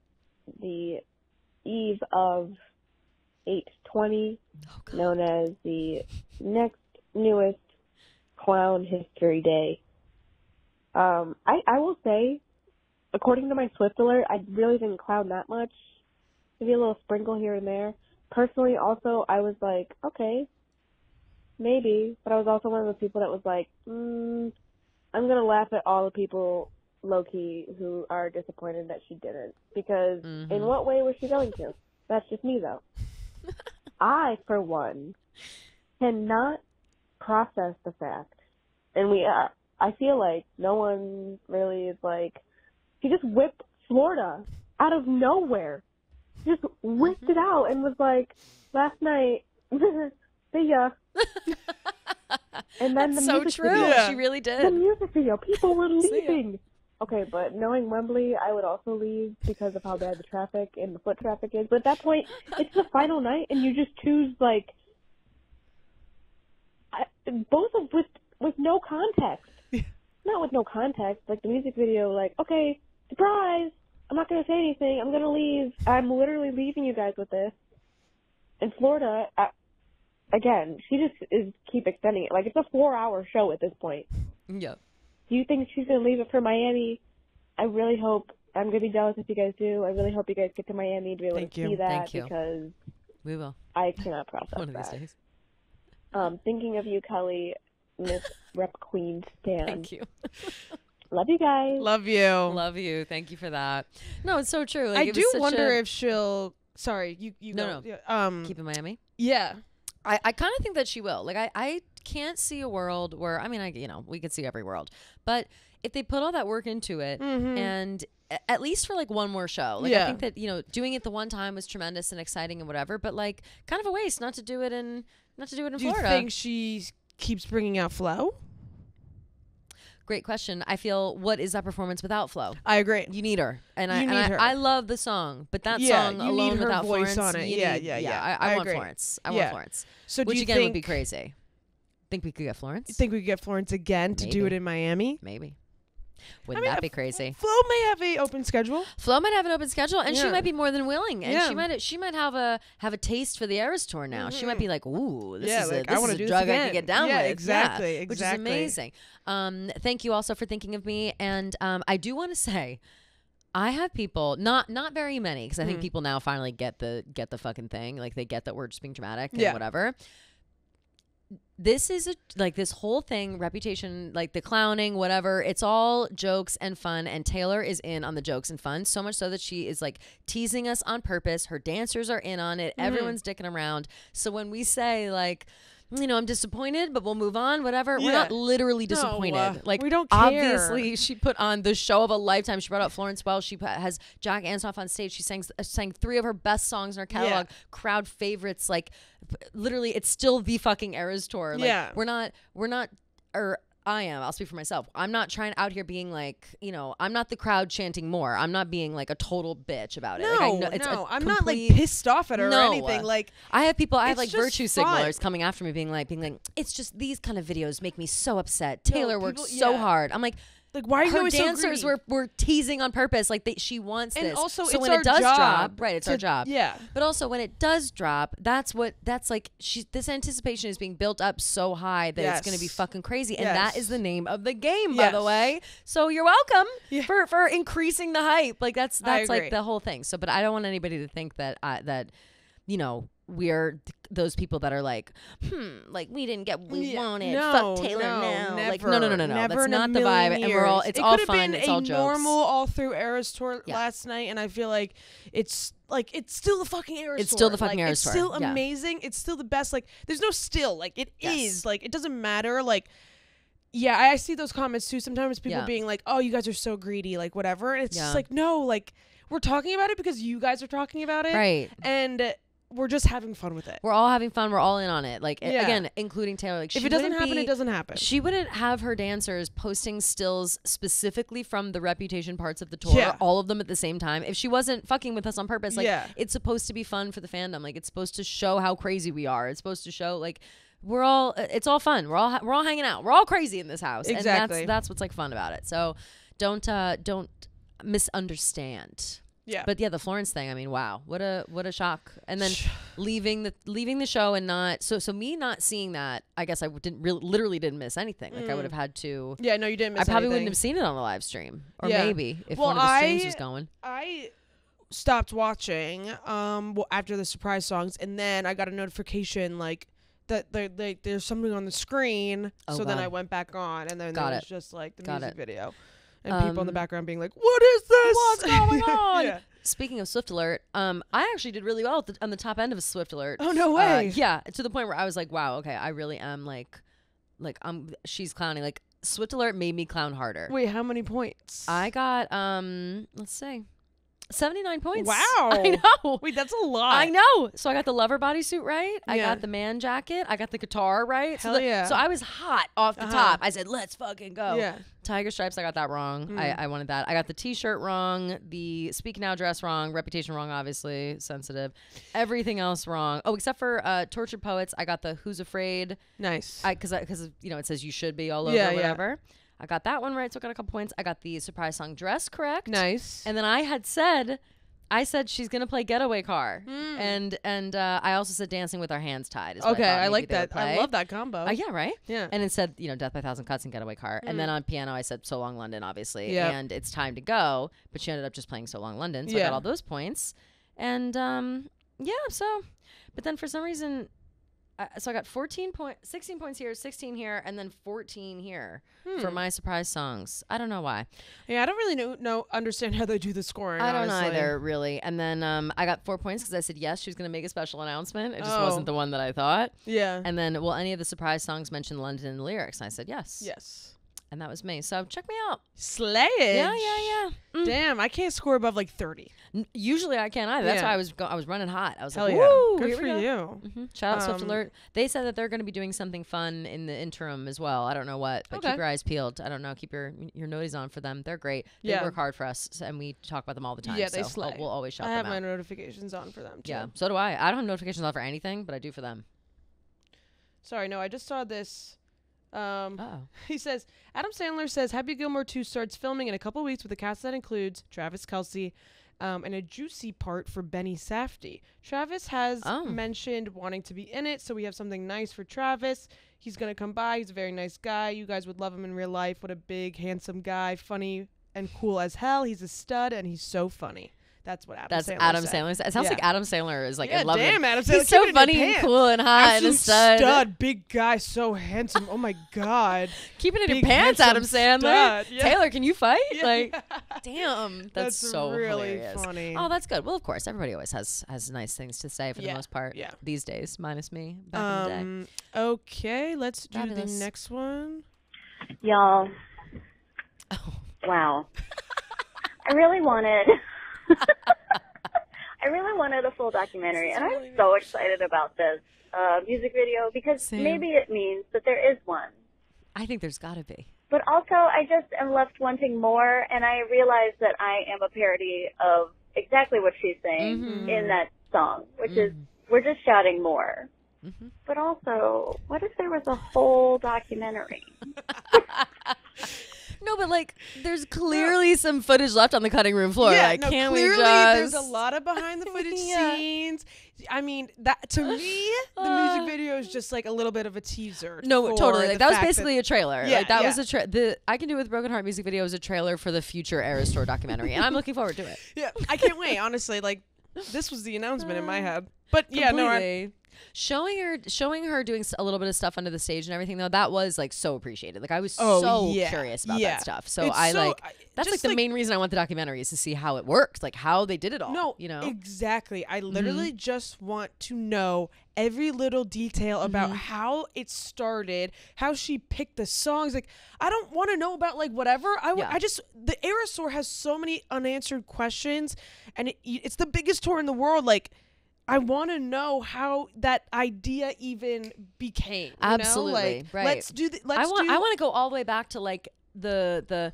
the eve of 8/20, known as the next newest Clown History Day. I will say, according to my Swift alert, I really didn't clown that much. Maybe a little sprinkle here and there. Personally, also, I was like, okay, maybe. But I was also one of those people that was like, I'm going to laugh at all the people, low-key, who are disappointed that she didn't. Because in what way was she going to? That's just me, though. I, for one, cannot process the fact, and I feel like no one really is like, she just whipped Florida out of nowhere. Just whipped it out and was like, last night, see ya. And then That's so true. Video, she really did. The music video, people were leaving. Okay, but knowing Wembley, I would also leave because of how bad the traffic and the foot traffic is. But at that point, it's the final night, and you just choose, like, both of with no context. Not with no context. Like, the music video, like, okay, surprise! I'm not going to say anything. I'm going to leave. I'm literally leaving you guys with this. In Florida, again, she just keep extending it. Like, it's a 4-hour show at this point. Yep. Do you think she's going to leave it for Miami? I really hope. I'm going to be jealous if you guys do. I really hope you guys get to Miami to be able to see that because we will. I cannot process one of that. these days. Thinking of you, Kelly, Miss Rep Queen Stan. Thank you. Love you guys. Love you. Love you. Thank you for that. No, it's so true. Like, I do wonder if she'll. Sorry, you no, go. No. Keep in Miami. Yeah. I kind of think that she will. Like, I can't see a world where, I mean, we could see every world, but if they put all that work into it and at least for like one more show, like I think that, doing it the one time was tremendous and exciting and whatever, but like kind of a waste not to do it in Florida. Do you think she keeps bringing out Flo? Great question. I feel, what is that performance without Flo? I agree. You need her, and her. I love the song, but that song you alone need her without voice Florence, on it. I want agree. Florence. I want Florence. So which do you again think, would be crazy. Think we could get Florence? You think we could get Florence again to do it in Miami? Maybe. Wouldn't that be crazy? Flo may have an open schedule. Flo might have an open schedule, and she might be more than willing. And she might have a taste for the Eras tour now. She might be like, "Ooh, this is a drug I can get down with." Exactly. Which is amazing. Thank you also for thinking of me. And I do want to say, I have people, not very many, because I think people now finally get the fucking thing. Like, they get that we're just being dramatic and whatever. This is this whole thing, Reputation, like the clowning, whatever, it's all jokes and fun, and Taylor is in on the jokes and fun, so much so that she is like teasing us on purpose. Her dancers are in on it. Everyone's dicking around. So when we say like, I'm disappointed, but we'll move on, whatever. We're not literally disappointed. Like, we don't care. Obviously, she put on the show of a lifetime. She brought out Florence Welch. She has Jack Antonoff on stage. She sang 3 of her best songs in her catalog, crowd favorites. Like, literally, it's still the fucking Eras tour. Like, we're not, or I am. I'll speak for myself. I'm not trying out here being like, I'm not the crowd chanting more. I'm not being like a total bitch about it. I'm not like pissed off at her or anything. Like, I have people, I have like virtue fun. signalers coming after me being like, it's just these kind of videos make me so upset. Taylor worked so hard. I'm like, why are you her dancers so were teasing on purpose, like she wants and this. Also, so it's when our it does job drop, right? It's our job. Yeah. But also when it does drop, that's like this anticipation is being built up so high that it's going to be fucking crazy, and that is the name of the game, by the way. So you're welcome for increasing the hype. Like that's like the whole thing. So, but I don't want anybody to think that we're those people that are like, like we didn't get what we wanted. Fuck Taylor now. Never, like no. Never That's not the vibe. Years. And we're all. It's all fun. It's all jokes. It could have been a normal all through Eras tour last night, and I feel like it's still the fucking Eras tour. It's still the fucking Eras tour. It's still amazing. It's still the best. Like there's no still. Like it is. Like it doesn't matter. Like. Yeah, I see those comments too. Sometimes people being like, "Oh, you guys are so greedy," like whatever. And it's just like, no, like we're talking about it because you guys are talking about it, right? And we're just having fun with it. We're all having fun. We're all in on it. Like again, including Taylor. Like if it doesn't happen, it doesn't happen. She wouldn't have her dancers posting stills specifically from the Reputation parts of the tour, all of them at the same time, if she wasn't fucking with us on purpose. Like it's supposed to be fun for the fandom. Like it's supposed to show how crazy we are. It's supposed to show like. It's all fun. We're all hanging out. We're all crazy in this house. Exactly. And that's what's like fun about it. So don't misunderstand. Yeah. But yeah, the Florence thing, I mean, wow. What a shock. And then leaving the show and not so me not seeing that, I guess I literally didn't miss anything. Like I would have had to. Yeah, no, you didn't miss I probably anything. wouldn't have seen it on the live stream. Or Yeah. maybe if one of the streams was going. I stopped watching after the surprise songs, and then I got a notification like that there's something on the screen. Oh, so then God. I went back on, and then Got there was it. just like the Got music it. video. And people in the background being like, "What is this? What's going on?" Yeah. Speaking of Swift Alert, I actually did really well on the top end of Swift Alert. Oh, no way. Yeah, to the point where I was like, wow, okay, I really am like she's clowning. Like Swift Alert made me clown harder. Wait, how many points? I got let's see, 79 points. Wow. I know. Wait, that's a lot. I know. So I got the lover bodysuit right. I Yeah. got the man jacket. I got the guitar right. Hell yeah. So I was hot off the top. I said, let's fucking go. Yeah. Tiger stripes, I got that wrong. I wanted that. I got the t-shirt wrong, the Speak Now dress wrong, Reputation wrong, obviously, sensitive. Everything else wrong. Oh, except for Tortured Poets, I got the Who's Afraid. Nice. Because it says you should be all over Yeah, yeah. whatever. I got that one right, so I got a couple points. I got the surprise song dress correct. Nice. And then I said she's gonna play Getaway Car, and I also said Dancing with Our Hands Tied. Is what Okay, I maybe like they would that. I play. love that combo. Yeah, right. Yeah. And it said Death by 1,000 Cuts and Getaway Car, and then on piano I said So Long London, obviously, Yep. and It's Time to Go. But she ended up just playing So Long London, so I Yeah. got all those points, and yeah. So, but then for some reason. So I got 16 points here, 16 here, and then 14 here for my surprise songs. I don't know why. Yeah, I don't really understand how they do the scoring. I don't honestly. either, really. And then I got 4 points because I said yes, she was going to make a special announcement. It just Oh. wasn't the one that I thought. Yeah. And then, any of the surprise songs mentioned London in the lyrics? And I said yes. Yes. And that was me. So check me out. Slayage. Yeah. Damn, I can't score above like 30. Usually I can't either. That's Yeah. why I was running hot. I was Hell like, yeah. woo, Good here for we go. you. Shout out Swift Alert. They said that they're going to be doing something fun in the interim as well. I don't know what, but Okay. keep your eyes peeled. I don't know. Keep your noties on for them. They're great. They Yeah. work hard for us, and we talk about them all the time. Yeah, they so slay. we'll always shout I them have out. my notifications on for them too. Yeah, so do I. I don't have notifications on for anything, but I do for them. Sorry, no, I just saw this. Oh. He says, Adam Sandler says Happy Gilmore 2 starts filming in a couple weeks with a cast that includes Travis Kelce and a juicy part for Benny Safdie. Travis has mentioned wanting to be in it, so we have something nice for Travis. He's going to come by. He's a very nice guy. You guys would love him in real life. What a big, handsome guy, funny and cool as hell. He's a stud, and he's so funny. That's what Adam Sandler said. Sandler. It sounds like Adam Sandler is like Yeah, in love damn, with Adam Sandler. He's so Keep it in your funny and pants. cool and hot and a Absolute stud. big guy, so handsome. Oh my God. Keep it in Big, your pants, Adam handsome Sandler. stud. Yeah. Taylor, can you fight? Yeah. Like, damn, that's so really hilarious. funny. Oh, that's good. Well, of course, everybody always has nice things to say for the Yeah, most part. yeah. These days, minus me back in the day. Okay, let's do Fabulous. the next one. Y'all. Oh. Wow. I really wanted a full documentary, and I'm so excited about this music video because Same. maybe it means that there is one. I think there's got to be. But also, I just am left wanting more, and I realize that I am a parody of exactly what she's saying in that song, which is we're just shouting more. But also, what if there was a whole documentary? No, but like, there's clearly some footage left on the cutting room floor. Yeah, like, no, can't clearly we just? there's a lot of behind the footage Yeah. scenes. I mean, that to me, the music video is just like a little bit of a teaser. No, for totally. the Like that was fact basically a trailer. Yeah, like that yeah. was the I Can Do It With Broken Heart music video was a trailer for the future Eras Tour documentary, and I'm looking forward to it. Yeah, I can't wait. Honestly, like this was the announcement in my head. But yeah, no, Completely. Showing her doing a little bit of stuff under the stage and everything though, that was like so appreciated. Like I was so curious about that stuff. So It's that's like just the main reason I want the documentary is to see how it works, like how they did it all. No, you know, exactly. I literally just want to know every little detail about how it started, how she picked the songs. Like, I don't want to know about like whatever. I just the Eras Tour has so many unanswered questions, and it's the biggest tour in the world. Like, I want to know how that idea even became. You Absolutely, know? Like, right. Let's do. I want to go all the way back to like the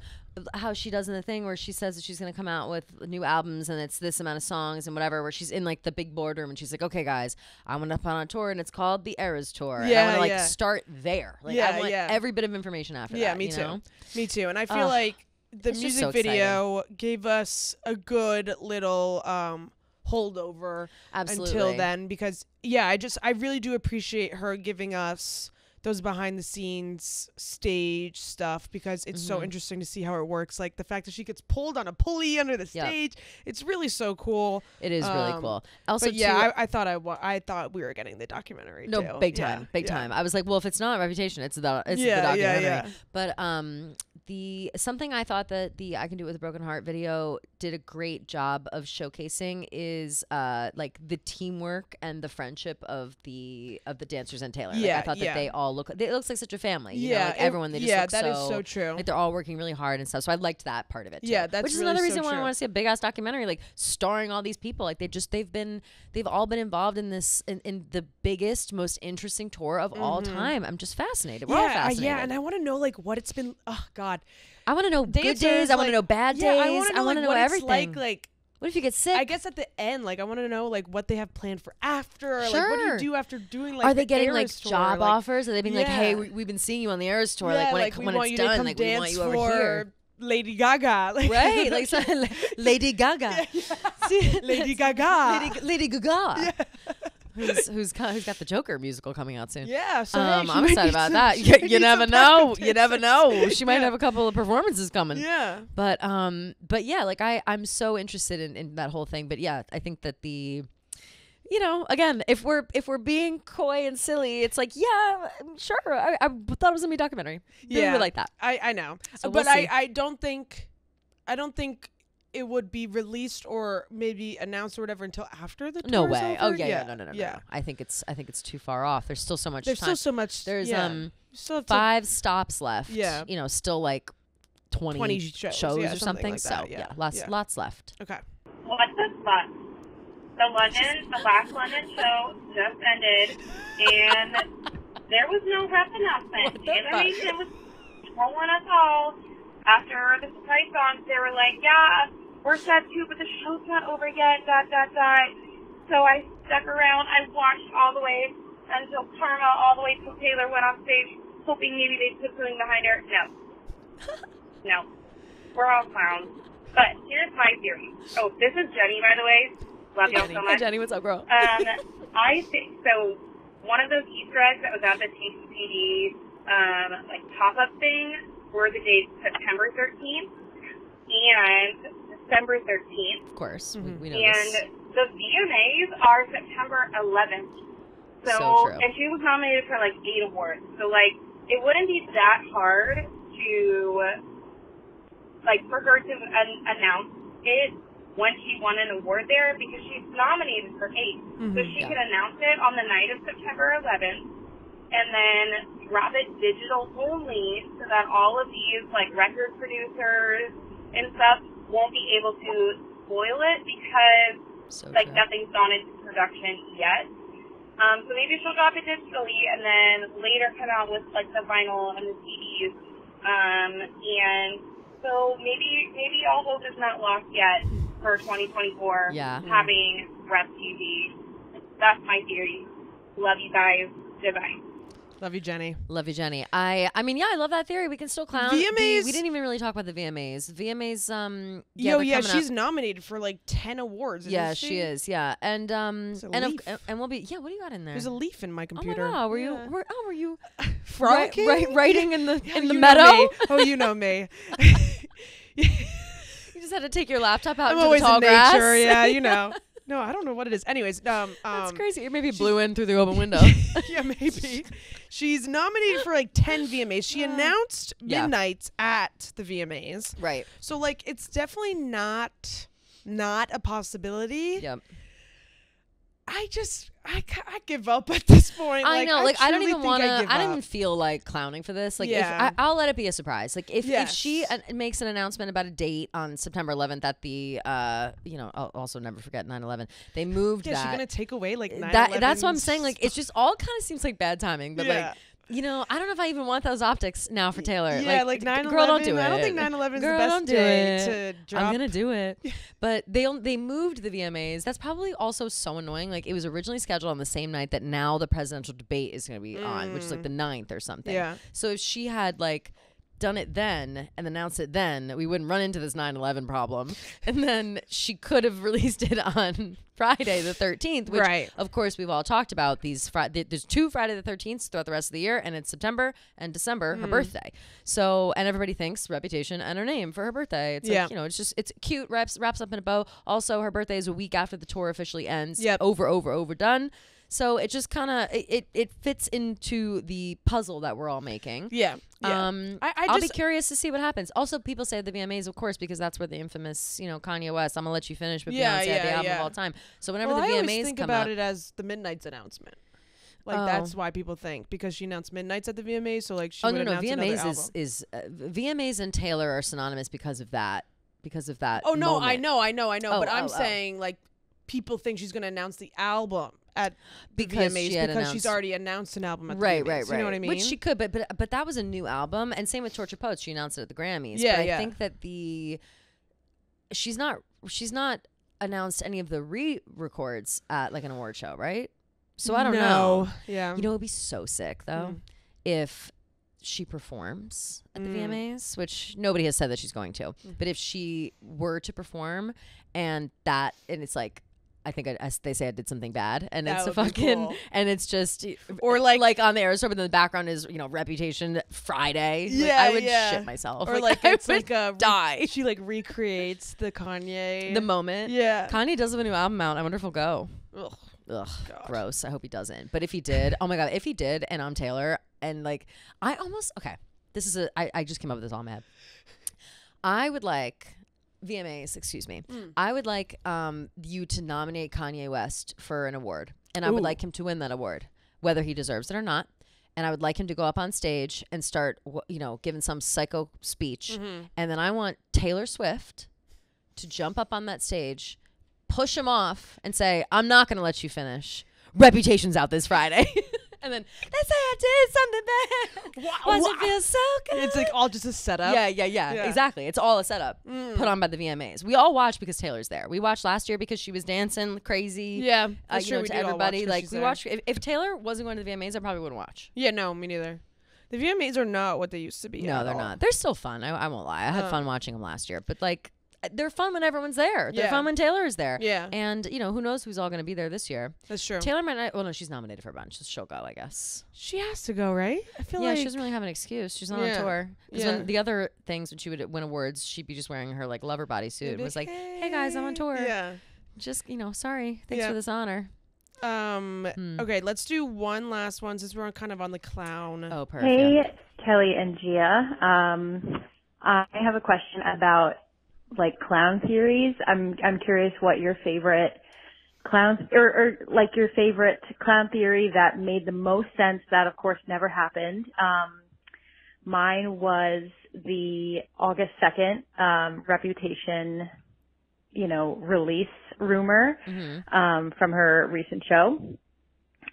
how she does in the thing where she says that she's going to come out with new albums and it's this amount of songs and whatever, where she's in like the big boardroom and she's like, okay guys, I'm going to put on a tour and it's called the Eras Tour. And I want to like start there. Like I want every bit of information after that. Yeah, me you too. know? Me too. And I feel like the music video gave us a good little holdover until then, because I really do appreciate her giving us those behind the scenes stage stuff, because it's so interesting to see how it works. Like the fact that she gets pulled on a pulley under the stage, it's really so cool. It is really cool. Also, but yeah, I thought we were getting the documentary. No, too. big time. I was like, well, if it's not Reputation, it's the documentary. Yeah. But something I thought that the I Can Do It With a Broken Heart video did a great job of showcasing is like the teamwork and the friendship of the dancers and Taylor. Like, I thought that they all it looks like such a family. You know, like everyone, they just look that is so true. Like they're all working really hard and stuff. So I liked that part of it too. Yeah, that's which is really another reason why true. I want to see a big ass documentary like starring all these people. Like they've all been involved in this in the biggest, most interesting tour of all time. I'm just fascinated. We're all fascinated. And I want to know like what it's been. Oh God, I want to know good days. I want to know bad days. I want to know everything. Like what if you get sick? I guess at the end, like I want to know like what they have planned for after. Like what do you do after doing like? Are they getting like Eras job tour? offers? Are they being like, hey, we've been seeing you on the Eras tour. Yeah, like when it's done, like we want you over here. Lady Gaga, like, right? Like so, Lady Gaga, Lady Gaga, Lady Gaga. Yeah. Who's got the Joker musical coming out soon? Yeah, so I'm excited about that. You never know. You never know. She might have a couple of performances coming. Yeah. But yeah, like I'm so interested in that whole thing. But yeah, I think that again, if we're being coy and silly, it's like, yeah, sure. I thought it was gonna be a documentary. Really would like that. I know, so but we'll see. I don't think it would be released or maybe announced or whatever until after the tour. No way. Over. Oh yeah. No. I think it's too far off. There's still so much. There's time. still so much. There's still 5 stops left. Yeah. Still like 20 shows or something. Like so that, lots left. Okay. What's the spot? The last London show just ended, and there was no rep announcement. The Nation was trolling us all after the surprise songs. They were like, yeah, we're set too, but the show's not over yet, ... So I stuck around. I watched all the way until Karma, all the way till Taylor went off stage, hoping maybe they'd put something behind her. No. We're all clowns. But here's my theory. Oh, this is Jenny, by the way. Love y'all so much. Hey, Jenny, what's up, girl? I think so. One of those Easter eggs that was at the TCPD like pop-up thing were the dates September 13th and December 13th. Of course, we know and this. the VMAs are September 11th. So true. And she was nominated for like 8 awards. So like it wouldn't be that hard to like for her to announce it when she won an award there, because she's nominated for 8. So she could announce it on the night of September 11th and then drop it digital only, so that all of these like record producers and stuff won't be able to spoil it, because nothing's gone into production yet. So maybe she'll drop it digitally and then later come out with like the vinyl and the CDs. And so maybe all hope is not lost yet for 2024 having Rep TV. That's my theory. Love you guys. Goodbye. Love you, Jenny. Love you, Jenny. I mean, I love that theory. We can still clown. VMAs. We didn't even really talk about the VMAs. VMAs. She's nominated for like 10 awards. Yeah, she is. Yeah, and we'll be. Yeah, what do you got in there? There's a leaf in my computer. Oh my God, were you frolicking? writing in the meadow? Oh, you know me. You just had to take your laptop out into always the tall in grass. nature, yeah, you know. No, I don't know what it is. Anyways, that's crazy. It maybe blew in through the open window. Yeah, maybe. She's nominated for like 10 VMAs. She announced Midnights at the VMAs. Right. So like it's definitely not a possibility. Yep. I give up at this point. I know, like I don't even want to. I don't up. even feel like clowning for this. Like, if I'll let it be a surprise. Like, if she makes an announcement about a date on September 11th at the, I'll also never forget 9/11. They moved that. Is she gonna take away like 9/11? That's what I'm saying. Like, it's just all kind of seems like bad timing. But like, I don't know if I even want those optics now for Taylor. Yeah, like 9/11. Girl, don't do it. I don't think 9/11 is the Girl, best day to drop. I'm gonna do it. But they moved the VMAs. That's probably also so annoying. Like, it was originally scheduled on the same night that now the presidential debate is gonna be on, which is like the 9th or something. Yeah. So if she had like done it then and announced it then, we wouldn't run into this 9/11 problem. And then she could have released it on Friday the 13th, which of course we've all talked about. There's 2 Friday the 13th throughout the rest of the year, and it's September and December, her birthday. So, and everybody thinks Reputation and her name for her birthday. It's like, it's cute, wraps up in a bow. Also, her birthday is a week after the tour officially ends. Overdone. So it just kind of it fits into the puzzle that we're all making. Yeah. I'll be curious to see what happens. Also, people say the VMAs, of course, because that's where the infamous, Kanye West, I'm gonna let you finish, but Beyonce had the album of all time. So whenever the VMAs I always think come about up, it as the Midnight's announcement. Like that's why people think, because she announced Midnight's at the VMAs, so like she would announce another album. VMAs and Taylor are synonymous because of that. Oh no, moment. I know, but I'm saying like people think she's gonna announce the album at because VMAs because she's already announced an album at the VMAs. Right. You know what I mean? Which she could, but that was a new album, and same with Torture Poets. She announced it at the Grammys. Yeah, but I think that she's not announced any of the re-records at like an award show, right? So I don't know. Yeah. It would be so sick though if she performs at the VMAs, which nobody has said that she's going to. But if she were to perform and it's like, I think they say I did something bad, and that it's a fucking cool. and it's just or like on the Aerosmith, but in the background is Reputation Friday. Yeah, I would shit myself. Or like it's like die. She like recreates the Kanye moment. Yeah, Kanye does have a new album out. I wonder if he'll go. Ugh, gross. I hope he doesn't. But if he did, oh my god, if he did, and I'm Taylor, and like I just came up with this all in my head. I would like VMAs, excuse me. I would like you to nominate Kanye West for an award, and I would like him to win that award, whether he deserves it or not. And I would like him to go up on stage and start, giving some psycho speech. And then I want Taylor Swift to jump up on that stage, push him off, and say, "I'm not going to let you finish. Reputation's out this Friday." And then they say I did something bad. Why it feel so good? It's like all just a setup. Yeah. Exactly. It's all a setup put on by the VMAs. We all watch because Taylor's there. We watched last year because she was dancing crazy. Yeah, to everybody. Like we watched. If Taylor wasn't going to the VMAs, I probably wouldn't watch. Yeah, no, me neither. The VMAs are not what they used to be. No, they're not. They're still fun. I won't lie. I had fun watching them last year, but like. They're fun when everyone's there. They're fun when Taylor is there. Yeah. And, who knows who's all going to be there this year. That's true. Taylor might not. Well, no, she's nominated for a bunch. So she'll go, I guess. She has to go, right? I feel like. Yeah, she doesn't really have an excuse. She's not on tour. Because when the other things, when she would win awards, she'd be just wearing her, like, lover bodysuit. And was like, hey, guys, I'm on tour. Yeah. Just, sorry. Thanks for this honor. Okay, let's do one last one since we're kind of on the clown. Oh, perfect. Hey, Kelly and Gia. I have a question about like clown theories. I'm curious what your favorite clown or like your favorite clown theory that made the most sense that of course never happened. Mine was the August 2nd Reputation, release rumor from her recent show.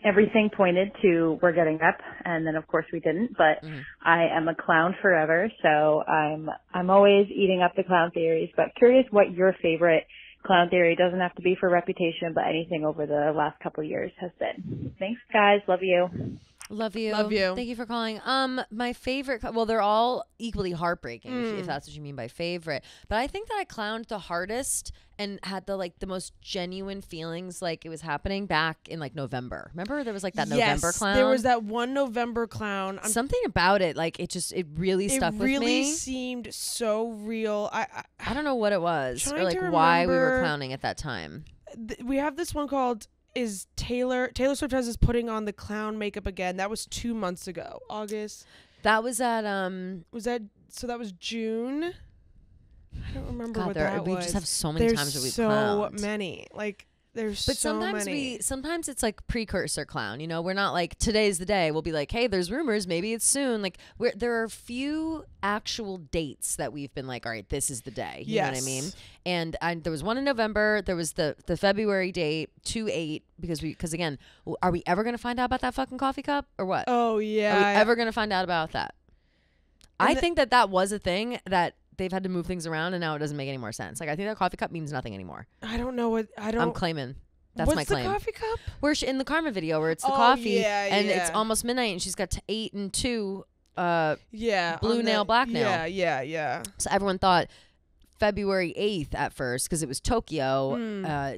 Everything pointed to we're getting up, and then of course we didn't, but I am a clown forever, so I'm always eating up the clown theories, but curious what your favorite clown theory, doesn't have to be for Reputation, but anything over the last couple of years has been. Thanks guys, love you. Love you. Thank you for calling. My favorite, they're all equally heartbreaking if that's what you mean by favorite. But I think that I clowned the hardest and had the most genuine feelings like it was happening back in like November. Remember there was like that November clown? There was that one November clown. Something about it, like it really stuck with me. It really seemed so real. I don't know what it was or like why we were clowning at that time. We have this one called Taylor Swift has putting on the clown makeup again. That was 2 months ago. August. That was at that was June? I don't remember what that was. We just have so many times that we've clowned. So many. Like there's but so many. Sometimes it's like precursor clown. We're not like today's the day. We'll be like, hey, there's rumors. Maybe it's soon. Like there are few actual dates that we've been like, all right, this is the day. You know what I mean? And there was one in November. There was the February date, 2/8, because again, are we ever gonna find out about that fucking coffee cup or what? Oh yeah. Are we ever gonna find out about that? I think that was a thing that they've had to move things around, and now it doesn't make any more sense. Like I think that coffee cup means nothing anymore. I don't know what I'm claiming. That's my claim. What's the coffee cup? Where in the Karma video where it's the coffee and it's almost midnight and she's got 8 and 2 blue nail, black nail. Yeah. So everyone thought February 8th at first because it was Tokyo.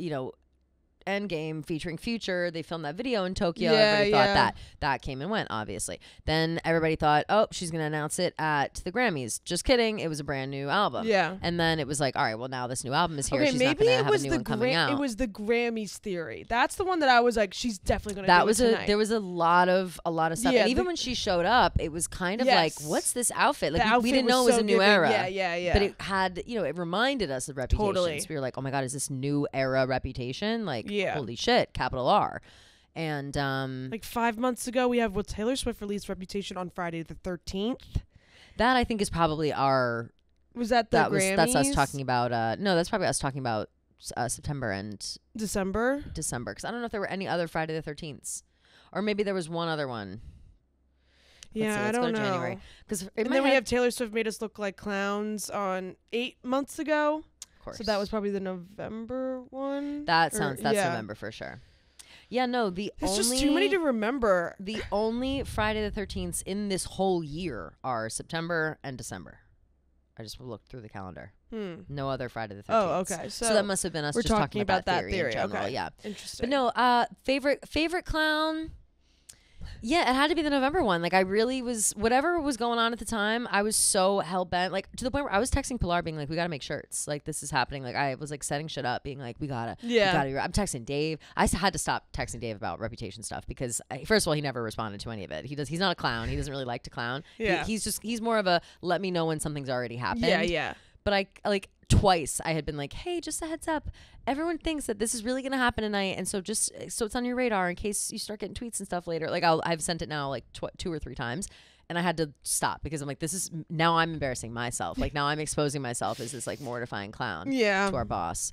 Endgame featuring Future. They filmed that video in Tokyo. Everybody thought that came and went, obviously. Then everybody thought, oh, she's going to announce it at the Grammys. Just kidding. It was a brand new album. Yeah. And then it was like, all right, well, now this new album is here. Okay, She's maybe not going to have a new one coming out. It was the Grammys theory. That's the one that I was like, she's definitely going to do it tonight. There was a lot of stuff. Yeah, and even when she showed up, it was kind of like, what's this outfit? Like we didn't know it was so a new era. Yeah. But it had, it reminded us of Reputation. Totally. So we were like, oh my God, is this new era Reputation? Like, yeah. Holy shit. Capital R. And like 5 months ago, we have Taylor Swift released Reputation on Friday the 13th. That I think is probably our. Was that the Grammys? That's us talking about. No, that's probably us talking about September and December. Because I don't know if there were any other Friday the 13th, or maybe there was one other one. I don't know. January. And then we have Taylor Swift made us look like clowns on 8 months ago. Of course. So that was probably the November one. That's November for sure. Yeah, no, It's just too many to remember. The only Friday the 13th in this whole year are September and December. I just looked through the calendar. No other Friday the 13th. Oh, okay. So that must have been us just talking about that theory. In general. Okay. Yeah. Interesting. But no, favorite clown. Yeah, it had to be the November one. Like I really was, whatever was going on at the time, I was so hell-bent, like to the point where I was texting Pilar being like, we got to make shirts. Like this is happening. Like I was like setting shit up being like, we gotta. I'm texting Dave. I had to stop texting Dave about Reputation stuff because first of all, he never responded to any of it. He's not a clown. He doesn't really like to clown. Yeah. He's more of a let me know when something's already happened. Yeah. But I like twice I had been like, hey, just a heads up. Everyone thinks that this is really going to happen tonight. And so so it's on your radar in case you start getting tweets and stuff later. Like I've sent it now like 2 or 3 times. And I had to stop because I'm like, now I'm embarrassing myself. Like now I'm exposing myself as this like mortifying clown to our boss.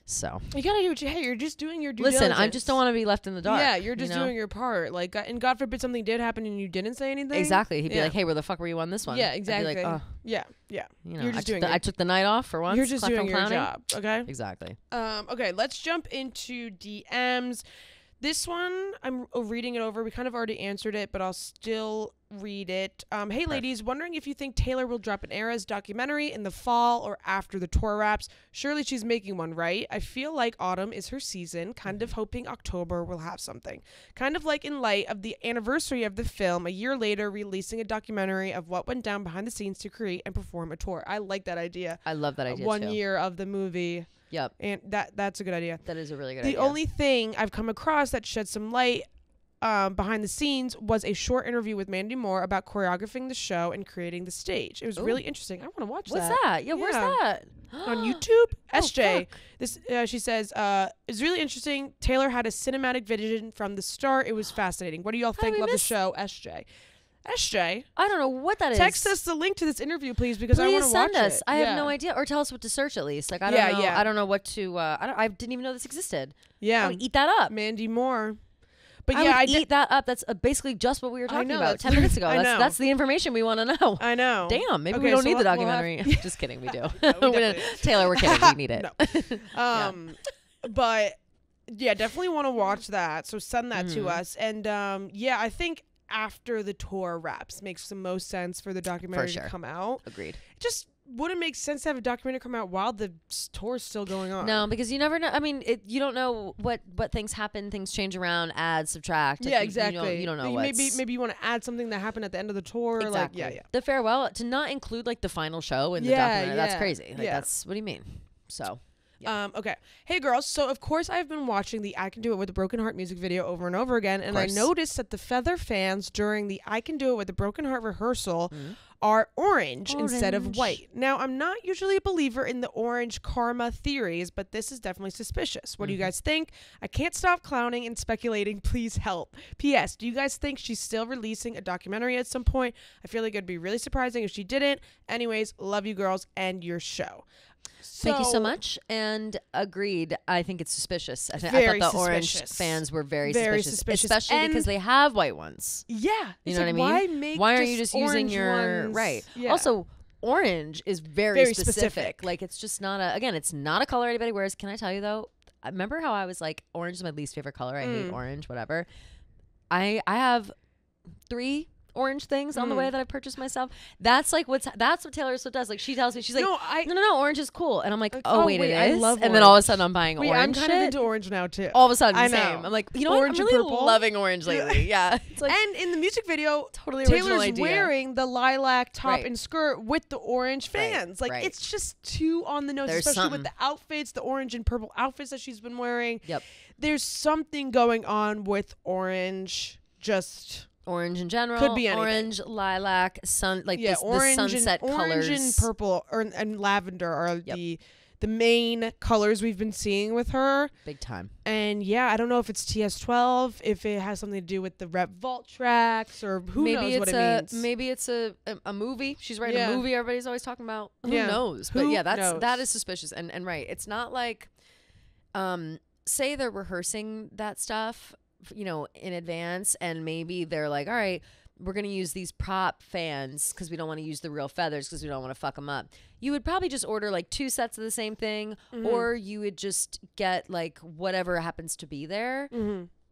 So you gotta do what you're just doing your due Listen, diligence. I just don't want to be left in the dark. Yeah, you're just doing your part. Like, and God forbid something did happen and you didn't say anything. Exactly. He'd be like, hey, where the fuck were you on this one? Yeah, exactly. I'd be like, oh. Yeah. You're just I took the night off for once. You're just doing your job. Okay. Exactly. Okay, let's jump into DMs. This one, I'm reading it over. We kind of already answered it, but I'll still read it. Hey, ladies, wondering if you think Taylor will drop an Eras documentary in the fall or after the tour wraps. Surely she's making one, right? I feel like autumn is her season, kind of hoping October will have something. Kind of like in light of the anniversary of the film, a year later, releasing a documentary of what went down behind the scenes to create and perform a tour. I like that idea. I love that idea, 1 year of the movie. Yep. And that's a good idea. That is a really good idea. The only thing I've come across that shed some light behind the scenes was a short interview with Mandy Moore about choreographing the show and creating the stage. It was really interesting. I want to watch that. What's that? Yeah, where's that? On YouTube. SJ. Fuck. This she says it's really interesting. Taylor had a cinematic vision from the start. It was fascinating. What do y'all think? Love the show, SJ. SJ, I don't know what that is. Text us the link to this interview, please, because I want to watch it. I have no idea, or tell us what to search at least. Like I don't know. I don't know what to. I didn't even know this existed. Yeah, I would eat that up, Mandy Moore. But I would eat that up. That's basically just what we were talking about 10 minutes ago. That's the information we want to know. I know. Damn, maybe we don't need the documentary. Just kidding, we do. No, Taylor, we're kidding. We need it. No. But yeah, definitely want to watch that. So send that to us. And I think after the tour wraps makes the most sense for the documentary to come out. Agreed. It just wouldn't make sense to have a documentary come out while the tour's still going on. No, because you never know. I mean, you don't know what things happen. Things change around, add, subtract. Yeah, exactly. You don't know. Maybe you want to add something that happened at the end of the tour. Exactly. Like, yeah. The farewell, to not include like the final show in the documentary. That's crazy. Like, that's what do you mean? So. Yeah. Okay. Hey, girls. So, of course, I've been watching the I Can Do It With a Broken Heart music video over and over again. And I noticed that the Feather fans during the I Can Do It With a Broken Heart rehearsal are orange instead of white. Now, I'm not usually a believer in the orange karma theories, but this is definitely suspicious. What do you guys think? I can't stop clowning and speculating. Please help. P.S. Do you guys think she's still releasing a documentary at some point? I feel like it'd be really surprising if she didn't. Anyways, love you girls and your show. Thank you so much. And agreed. I think it's suspicious. I thought the orange fans were very suspicious. Especially because they have white ones. Yeah. You know what I mean? Why aren't you just using your ones? Right. Yeah. Also, orange is very specific. Like it's just not it's not a color anybody wears. Can I tell you though? I remember how I was like, orange is my least favorite color. I hate orange, whatever. I have 3 orange things on the way that I purchased myself. That's like that's what Taylor Swift does. Like she tells me, she's like, no, orange is cool, and I'm like, oh wait, it is. I love and then all of a sudden I'm buying orange. I'm kind of into orange now too. All of a sudden, I same. know. I'm like, you know what? I'm really loving orange lately. Yeah. It's like, and in the music video, totally Taylor's wearing the lilac top and skirt with the orange fans. Like it's just too on the nose, especially with the outfits, the orange and purple outfits that she's been wearing. Yep. There's something going on with orange. Just orange in general. Could be anything. Orange, lilac, orange the sunset colors. Orange and purple and lavender are the main colors we've been seeing with her. Big time. And I don't know if it's TS12, if it has something to do with the Rep Vault tracks, or who knows what it means. Maybe it's a movie. She's writing a movie everybody's always talking about. Who knows? Who But that is suspicious. And right, it's not like say they're rehearsing that stuff, in advance, and maybe they're like, all right, we're going to use these prop fans because we don't want to use the real feathers because we don't want to fuck them up. You would probably just order like 2 sets of the same thing, or you would just get like whatever happens to be there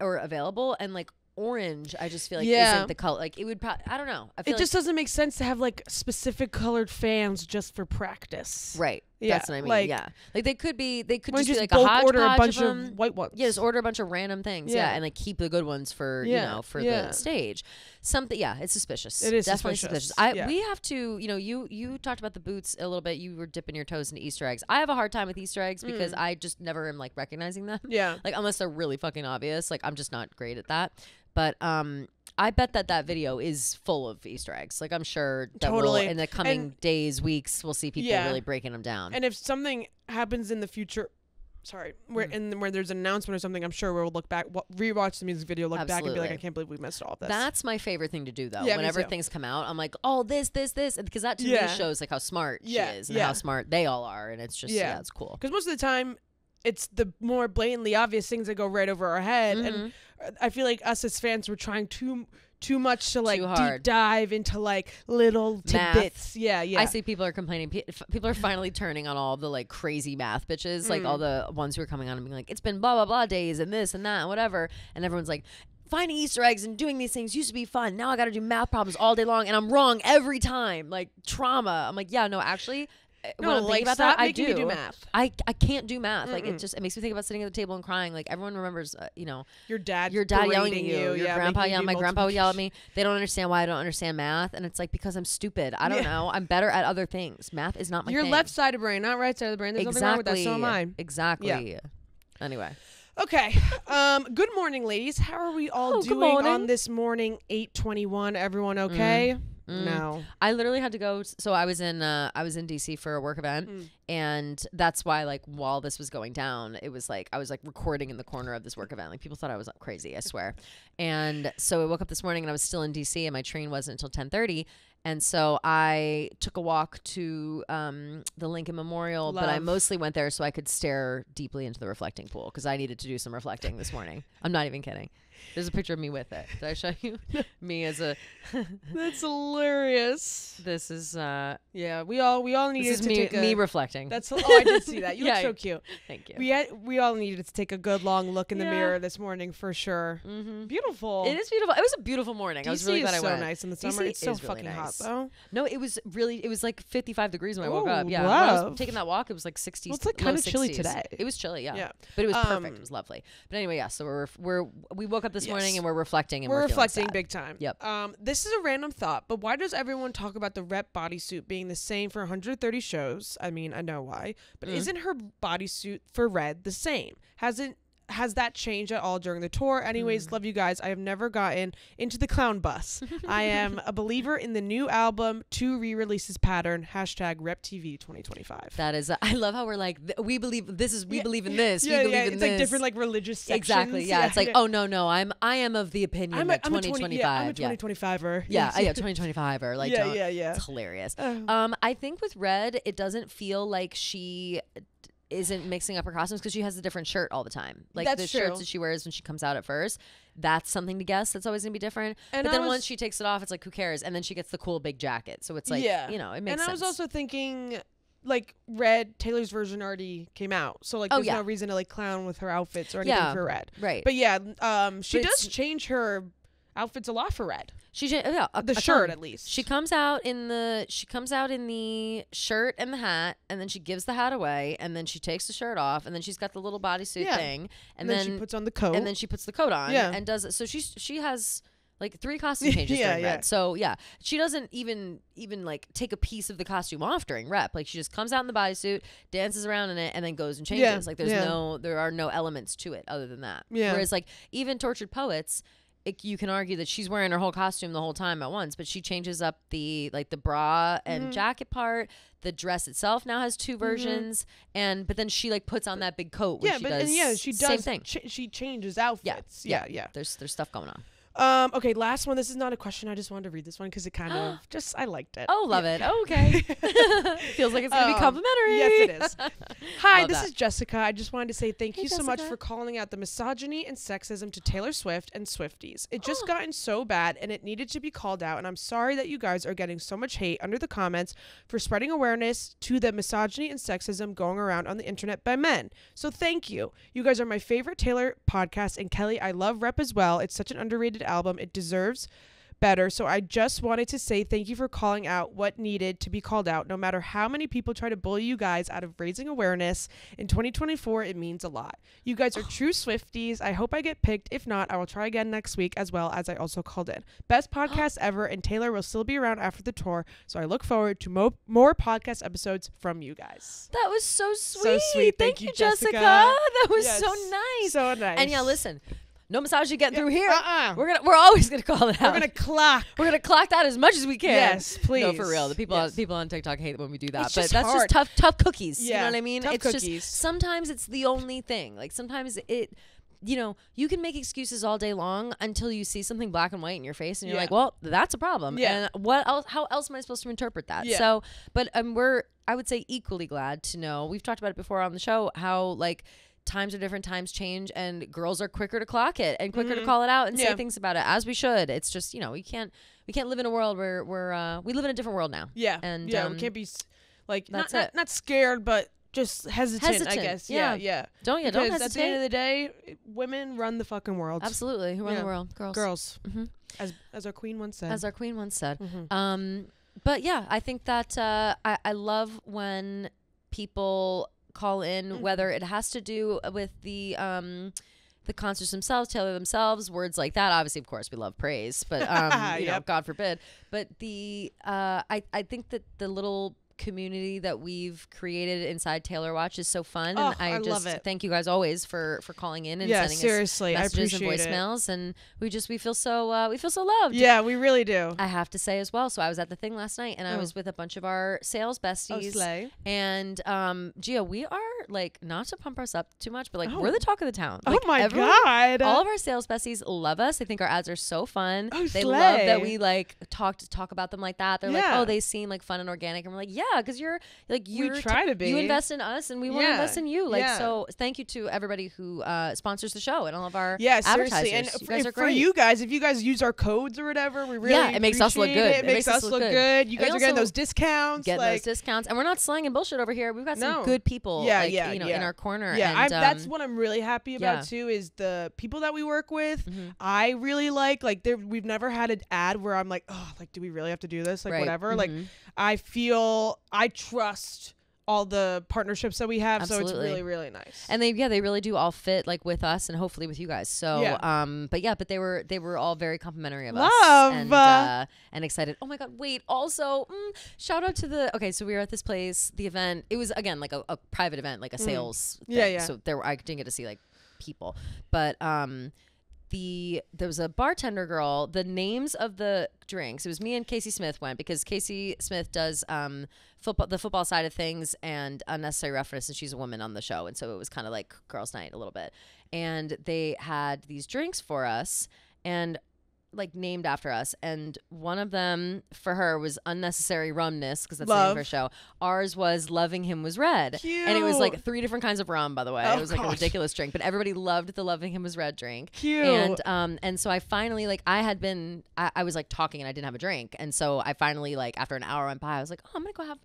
or available. And like orange, I just feel like isn't the color. Like it would probably, I don't know. I feel it just doesn't make sense to have like specific colored fans just for practice. Right. Yeah. That's what I mean. Like, like they could just be like both a hodgepodge order a bunch of white ones. Yeah, just order a bunch of random things. Yeah. And like keep the good ones for, for the stage. Something, it's suspicious. It is definitely suspicious. We have to, you talked about the boots a little bit. You were dipping your toes into Easter eggs. I have a hard time with Easter eggs because I just never am like recognizing them. Yeah. Like unless they're really fucking obvious. Like I'm just not great at that. But I bet that video is full of Easter eggs. Like I'm sure that in the coming days, weeks, we'll see people really breaking them down. And if something happens in the future, where there's an announcement or something, I'm sure we'll look back, rewatch the music video, look back and be like, I can't believe we missed all of this. That's my favorite thing to do though. Yeah, whenever things come out, I'm like, oh, this, because that to me shows like how smart she is and how smart they all are. And it's just, it's cool. Because most of the time, it's the more blatantly obvious things that go right over our head. And I feel like us as fans, we're trying too much to like deep dive into like little tidbits. Yeah. I see people are complaining. People are finally turning on all the like crazy math bitches, like all the ones who are coming on and being like, it's been blah, blah, blah days and this and that and whatever. And everyone's like, finding Easter eggs and doing these things used to be fun. Now I got to do math problems all day long and I'm wrong every time. Like trauma. I'm like, yeah, no, actually. When I'm thinking about that, I do math. I can't do math. Like it makes me think about sitting at the table and crying. Like everyone remembers, your dad yelling at you, your grandpa yelling. My grandpa would yell at me. multiplication. They don't understand why I don't understand math, and it's like because I'm stupid. I don't know. I'm better at other things. Math is not my Your thing. left side of brain, not right side of the brain. There's nothing wrong with that. So am I. Exactly. Yeah. Anyway. Okay. Good morning, ladies. How are we all doing on this morning, 8:21? Everyone okay? No. I literally had to go. So I was in DC for a work event, and that's why like while this was going down, it was like I was like recording in the corner of this work event. Like people thought I was crazy, I swear. And so I woke up this morning and I was still in DC, and my train wasn't until 10:30. And so I took a walk to the Lincoln Memorial, but I mostly went there so I could stare deeply into the reflecting pool because I needed to do some reflecting this morning. I'm not even kidding. There's a picture of me with it. Did I show you? Me as a... That's hilarious. This is... we all needed to take me reflecting. That's... Oh, I did see that. You look so cute. Thank you. We all needed to take a good long look in the mirror this morning for sure. Beautiful. It is beautiful. It was a beautiful morning. DC I was really glad I went. so nice in the summer. It's so fucking really hot though. No, it was like 55 degrees when I woke up. Yeah. When I was taking that walk, it was like 60s. Well, it's like kind of chilly today. It was chilly, yeah. But it was perfect. It was lovely. But anyway, so we woke up this morning and we're reflecting and we're reflecting big time. Yep. This is a random thought, but why does everyone talk about the Rep bodysuit being the same for 130 shows? I mean, I know why, but isn't her bodysuit for Red the same? Has that changed at all during the tour? Anyways, love you guys. I have never gotten into the clown bus. I am a believer in the new album 2 re-releases pattern. #RepTV 2025. That is, I love how we're like, we believe in this. We believe in this. It's like different like religious sections. Exactly. Yeah. It's like, oh no, I am of the opinion that 2025. I'm a 2025er. Yeah. 2025er. Like, yeah. It's hilarious. I think with Red, it doesn't feel like she isn't mixing up her costumes because she has a different shirt all the time. Like the shirts that she wears when she comes out at first, that's something to guess. That's always gonna be different. But then once she takes it off, it's like, who cares? And then she gets the cool big jacket. So it's like, it makes sense. And I was also thinking, like, Red, Taylor's version already came out. So like there's no reason to like clown with her outfits or anything for Red. Right. But she does change her outfits a lot for Red. The shirt at least. She comes out in the shirt and the hat, and then she gives the hat away, and then she takes the shirt off, and then she's got the little bodysuit thing, and then she puts on the coat, and then she puts the coat on, and does it. So she has like 3 costume changes during Red. So she doesn't even like take a piece of the costume off during Rep. Like she just comes out in the bodysuit, dances around in it, and then goes and changes. Like there are no elements to it other than that. Whereas like even Tortured Poets, you can argue that she's wearing her whole costume the whole time at once, but she changes up the bra and jacket part. The dress itself now has 2 versions, but then she like puts on that big coat. When she does same thing. She changes outfits. Yeah. There's stuff going on. Okay, last one. This is not a question. I just wanted to read this one because it kind of I liked it. Oh, love it. Oh, okay. Feels like it's going to be complimentary. Yes, it is. Hi, this is Jessica. I just wanted to say thank you so much for calling out the misogyny and sexism to Taylor Swift and Swifties. It just gotten so bad and it needed to be called out. And I'm sorry that you guys are getting so much hate under the comments for spreading awareness to the misogyny and sexism going around on the internet by men. So thank you. You guys are my favorite Taylor podcast. And Kelly, I love Rep as well. It's such an underrated album. It deserves better. So I just wanted to say thank you for calling out what needed to be called out. No matter how many people try to bully you guys out of raising awareness, in 2024 it means a lot. You guys are true Swifties. I hope I get picked. If not, I will try again next week, as well as I also called in. Best podcast ever, and Taylor will still be around after the tour, so I look forward to more podcast episodes from you guys. That was so sweet. So sweet. Thank you, Jessica. That was so nice. So nice. And listen, no misogyny getting through here. We're always gonna call it out. We're gonna clock that as much as we can. Yes, please. No, for real. The people on TikTok hate it when we do that. But that's just tough cookies. Yeah, you know what I mean? Tough cookies. Just sometimes it's the only thing. Like sometimes you can make excuses all day long until you see something black and white in your face and you're like, well, that's a problem. Yeah. And what else? How else am I supposed to interpret that? Yeah. So, but I would say equally glad to know. We've talked about it before on the show how like times are different, times change, and girls are quicker to clock it and quicker to call it out and say things about it, as we should. It's just, we can't live in a world where we live in a different world now. Yeah. And we can't be like not scared, but just hesitant, I guess. Yeah. Don't hesitate. At the end of the day, women run the fucking world. Absolutely. Who run the world? Girls. Mm-hmm. As our queen once said. Mm-hmm. But yeah, I think that I love when people call in, whether it has to do with the concerts themselves, Taylor themselves, words like that. Obviously, of course, we love praise, but God forbid. But I think that the little community that we've created inside Taylor Watch is so fun, and I just love it. Thank you guys always for calling in and sending us messages and voicemails, and we feel so loved. Yeah, we really do. I have to say as well. So I was at the thing last night, and I was with a bunch of our sales besties. Slay. And Gia, we are like, not to pump us up too much, but like we're the talk of the town. Like, oh my God! All of our sales besties love us. They think our ads are so fun. They slay. love that we like talk about them like that. They're like, oh, they seem like fun and organic, and we're like, yeah, because you're try to be. You invest in us, and we want to invest in you. Like, so thank you to everybody who sponsors the show and all of our advertisers. And you guys are great. For you guys, if you guys use our codes or whatever, we really it makes us look good. It makes us look good. You guys are getting those discounts. Those discounts, and we're not slanging bullshit over here. We've got some good people. In our corner. Yeah, and, that's what I'm really happy about too. Is the people that we work with. Mm-hmm. I really like we've never had an ad where I'm like, oh, like, do we really have to do this? Like, whatever. Mm-hmm. Like, I feel I trust all the partnerships that we have. Absolutely. So it's really, really nice. And they really do all fit like with us and hopefully with you guys. So, but they were all very complimentary of us and excited. Oh my God. Wait, also shout out to so we were at this place, the event. It was again, like a private event, like a sales thing. Yeah. So I didn't get to see like people, but, there was a bartender girl. The names of the drinks, it was me and Casey Smith went, because Casey Smith does the football side of things and Unnecessary Roughness, and she's a woman on the show, and so it was kind of like girls' night a little bit. And they had these drinks for us, and like named after us, and one of them for her was Unnecessary Rumness, because that's the name of her show. Ours was Loving Him Was Red. Cute. And it was like 3 different kinds of rum, by the way. It was like a ridiculous drink, but everybody loved the Loving Him Was Red drink. Cute. And so I finally, like, I was like talking and I didn't have a drink, and so I finally, like, after an hour went by, I was like, oh, I'm gonna go have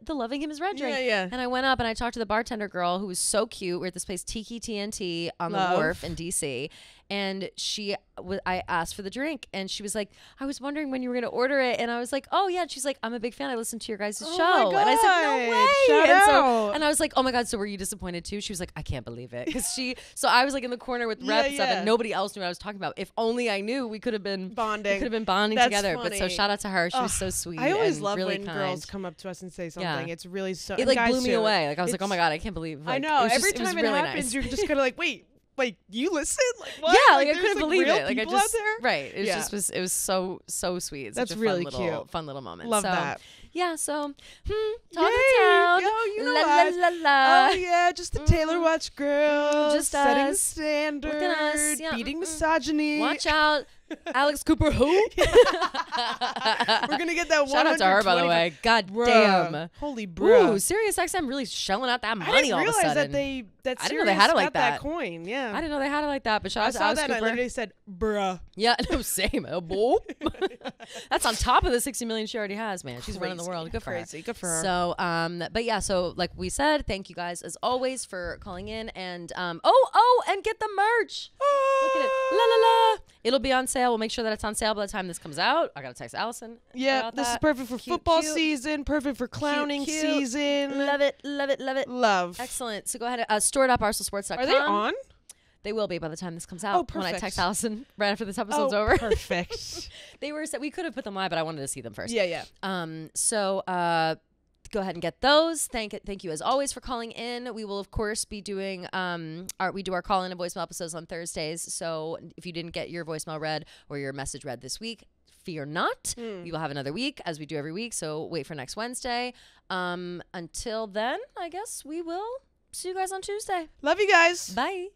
the Loving Him Is Red drink. And I went up and I talked to the bartender girl, who was so cute. We're at this place, Tiki TNT on the wharf in DC. and I asked for the drink, and she was like, I was wondering when you were going to order it. And I was like, oh, yeah. And she's like, I'm a big fan. I listened to your guys' show. My God. And I said, no way. Shout out. And I was like, oh my God, so were you disappointed too? She was like, I can't believe it. So I was like in the corner with rep stuff, and nobody else knew what I was talking about. If only I knew, we could have been bonding. We could have been bonding together. Funny. But so shout out to her. She was so sweet. I always love really when kind. girls come up to us and say something. It's really so. It like blew me away. Like I was like, oh my God, I can't believe. Like, I know. Every just, time it really happens, nice. you're just kind of like, wait. Like you listen, like what? Yeah, like I couldn't believe it. Like I just out there? Right. It was so sweet. It's That's such a really cute, fun little moment. Love that. Yeah. So talk to town. Yo, you know la, la, la, la. Oh yeah, just the Taylor Watch girls, just setting the us. standard, Look at us. Yeah. beating misogyny. Watch out, Alex Cooper. Who? We're gonna get that. Shout out to her, by the way. God bruh. damn. Holy bro. Ooh, Sirius XM really shelling out that money all of a sudden. I didn't realize that I didn't know they had it like that that. coin. Yeah. I didn't know they had it like that. But shout out to saw Alex that. Cooper. And I literally said, "Bruh." Yeah, no, same. Boop. That's on top of the 60 million she already has, man. She's running the world. Good for her. Good for her. So, but yeah, so like we said, thank you guys as always for calling in, and and get the merch. Look at it. La la la. It'll be on sale. We'll make sure that it's on sale by the time this comes out. I gotta text Allison. Yeah, this is perfect for football season. Perfect for clowning season. Love it. Love it. Love it. Love. Excellent. So go ahead. Store it up. ArsenalSports.com. Are they on? They will be by the time this comes out. Oh, perfect. When I text Allison right after this episode's over. Perfect. They were. We could have put them live, but I wanted to see them first. Yeah. So go ahead and get those. Thank you as always for calling in. We will of course be doing we do our call in and voicemail episodes on Thursdays. So if you didn't get your voicemail read or your message read this week, fear not. We will have another week as we do every week. So wait for next Wednesday. Until then, I guess we will see you guys on Tuesday. Love you guys. Bye.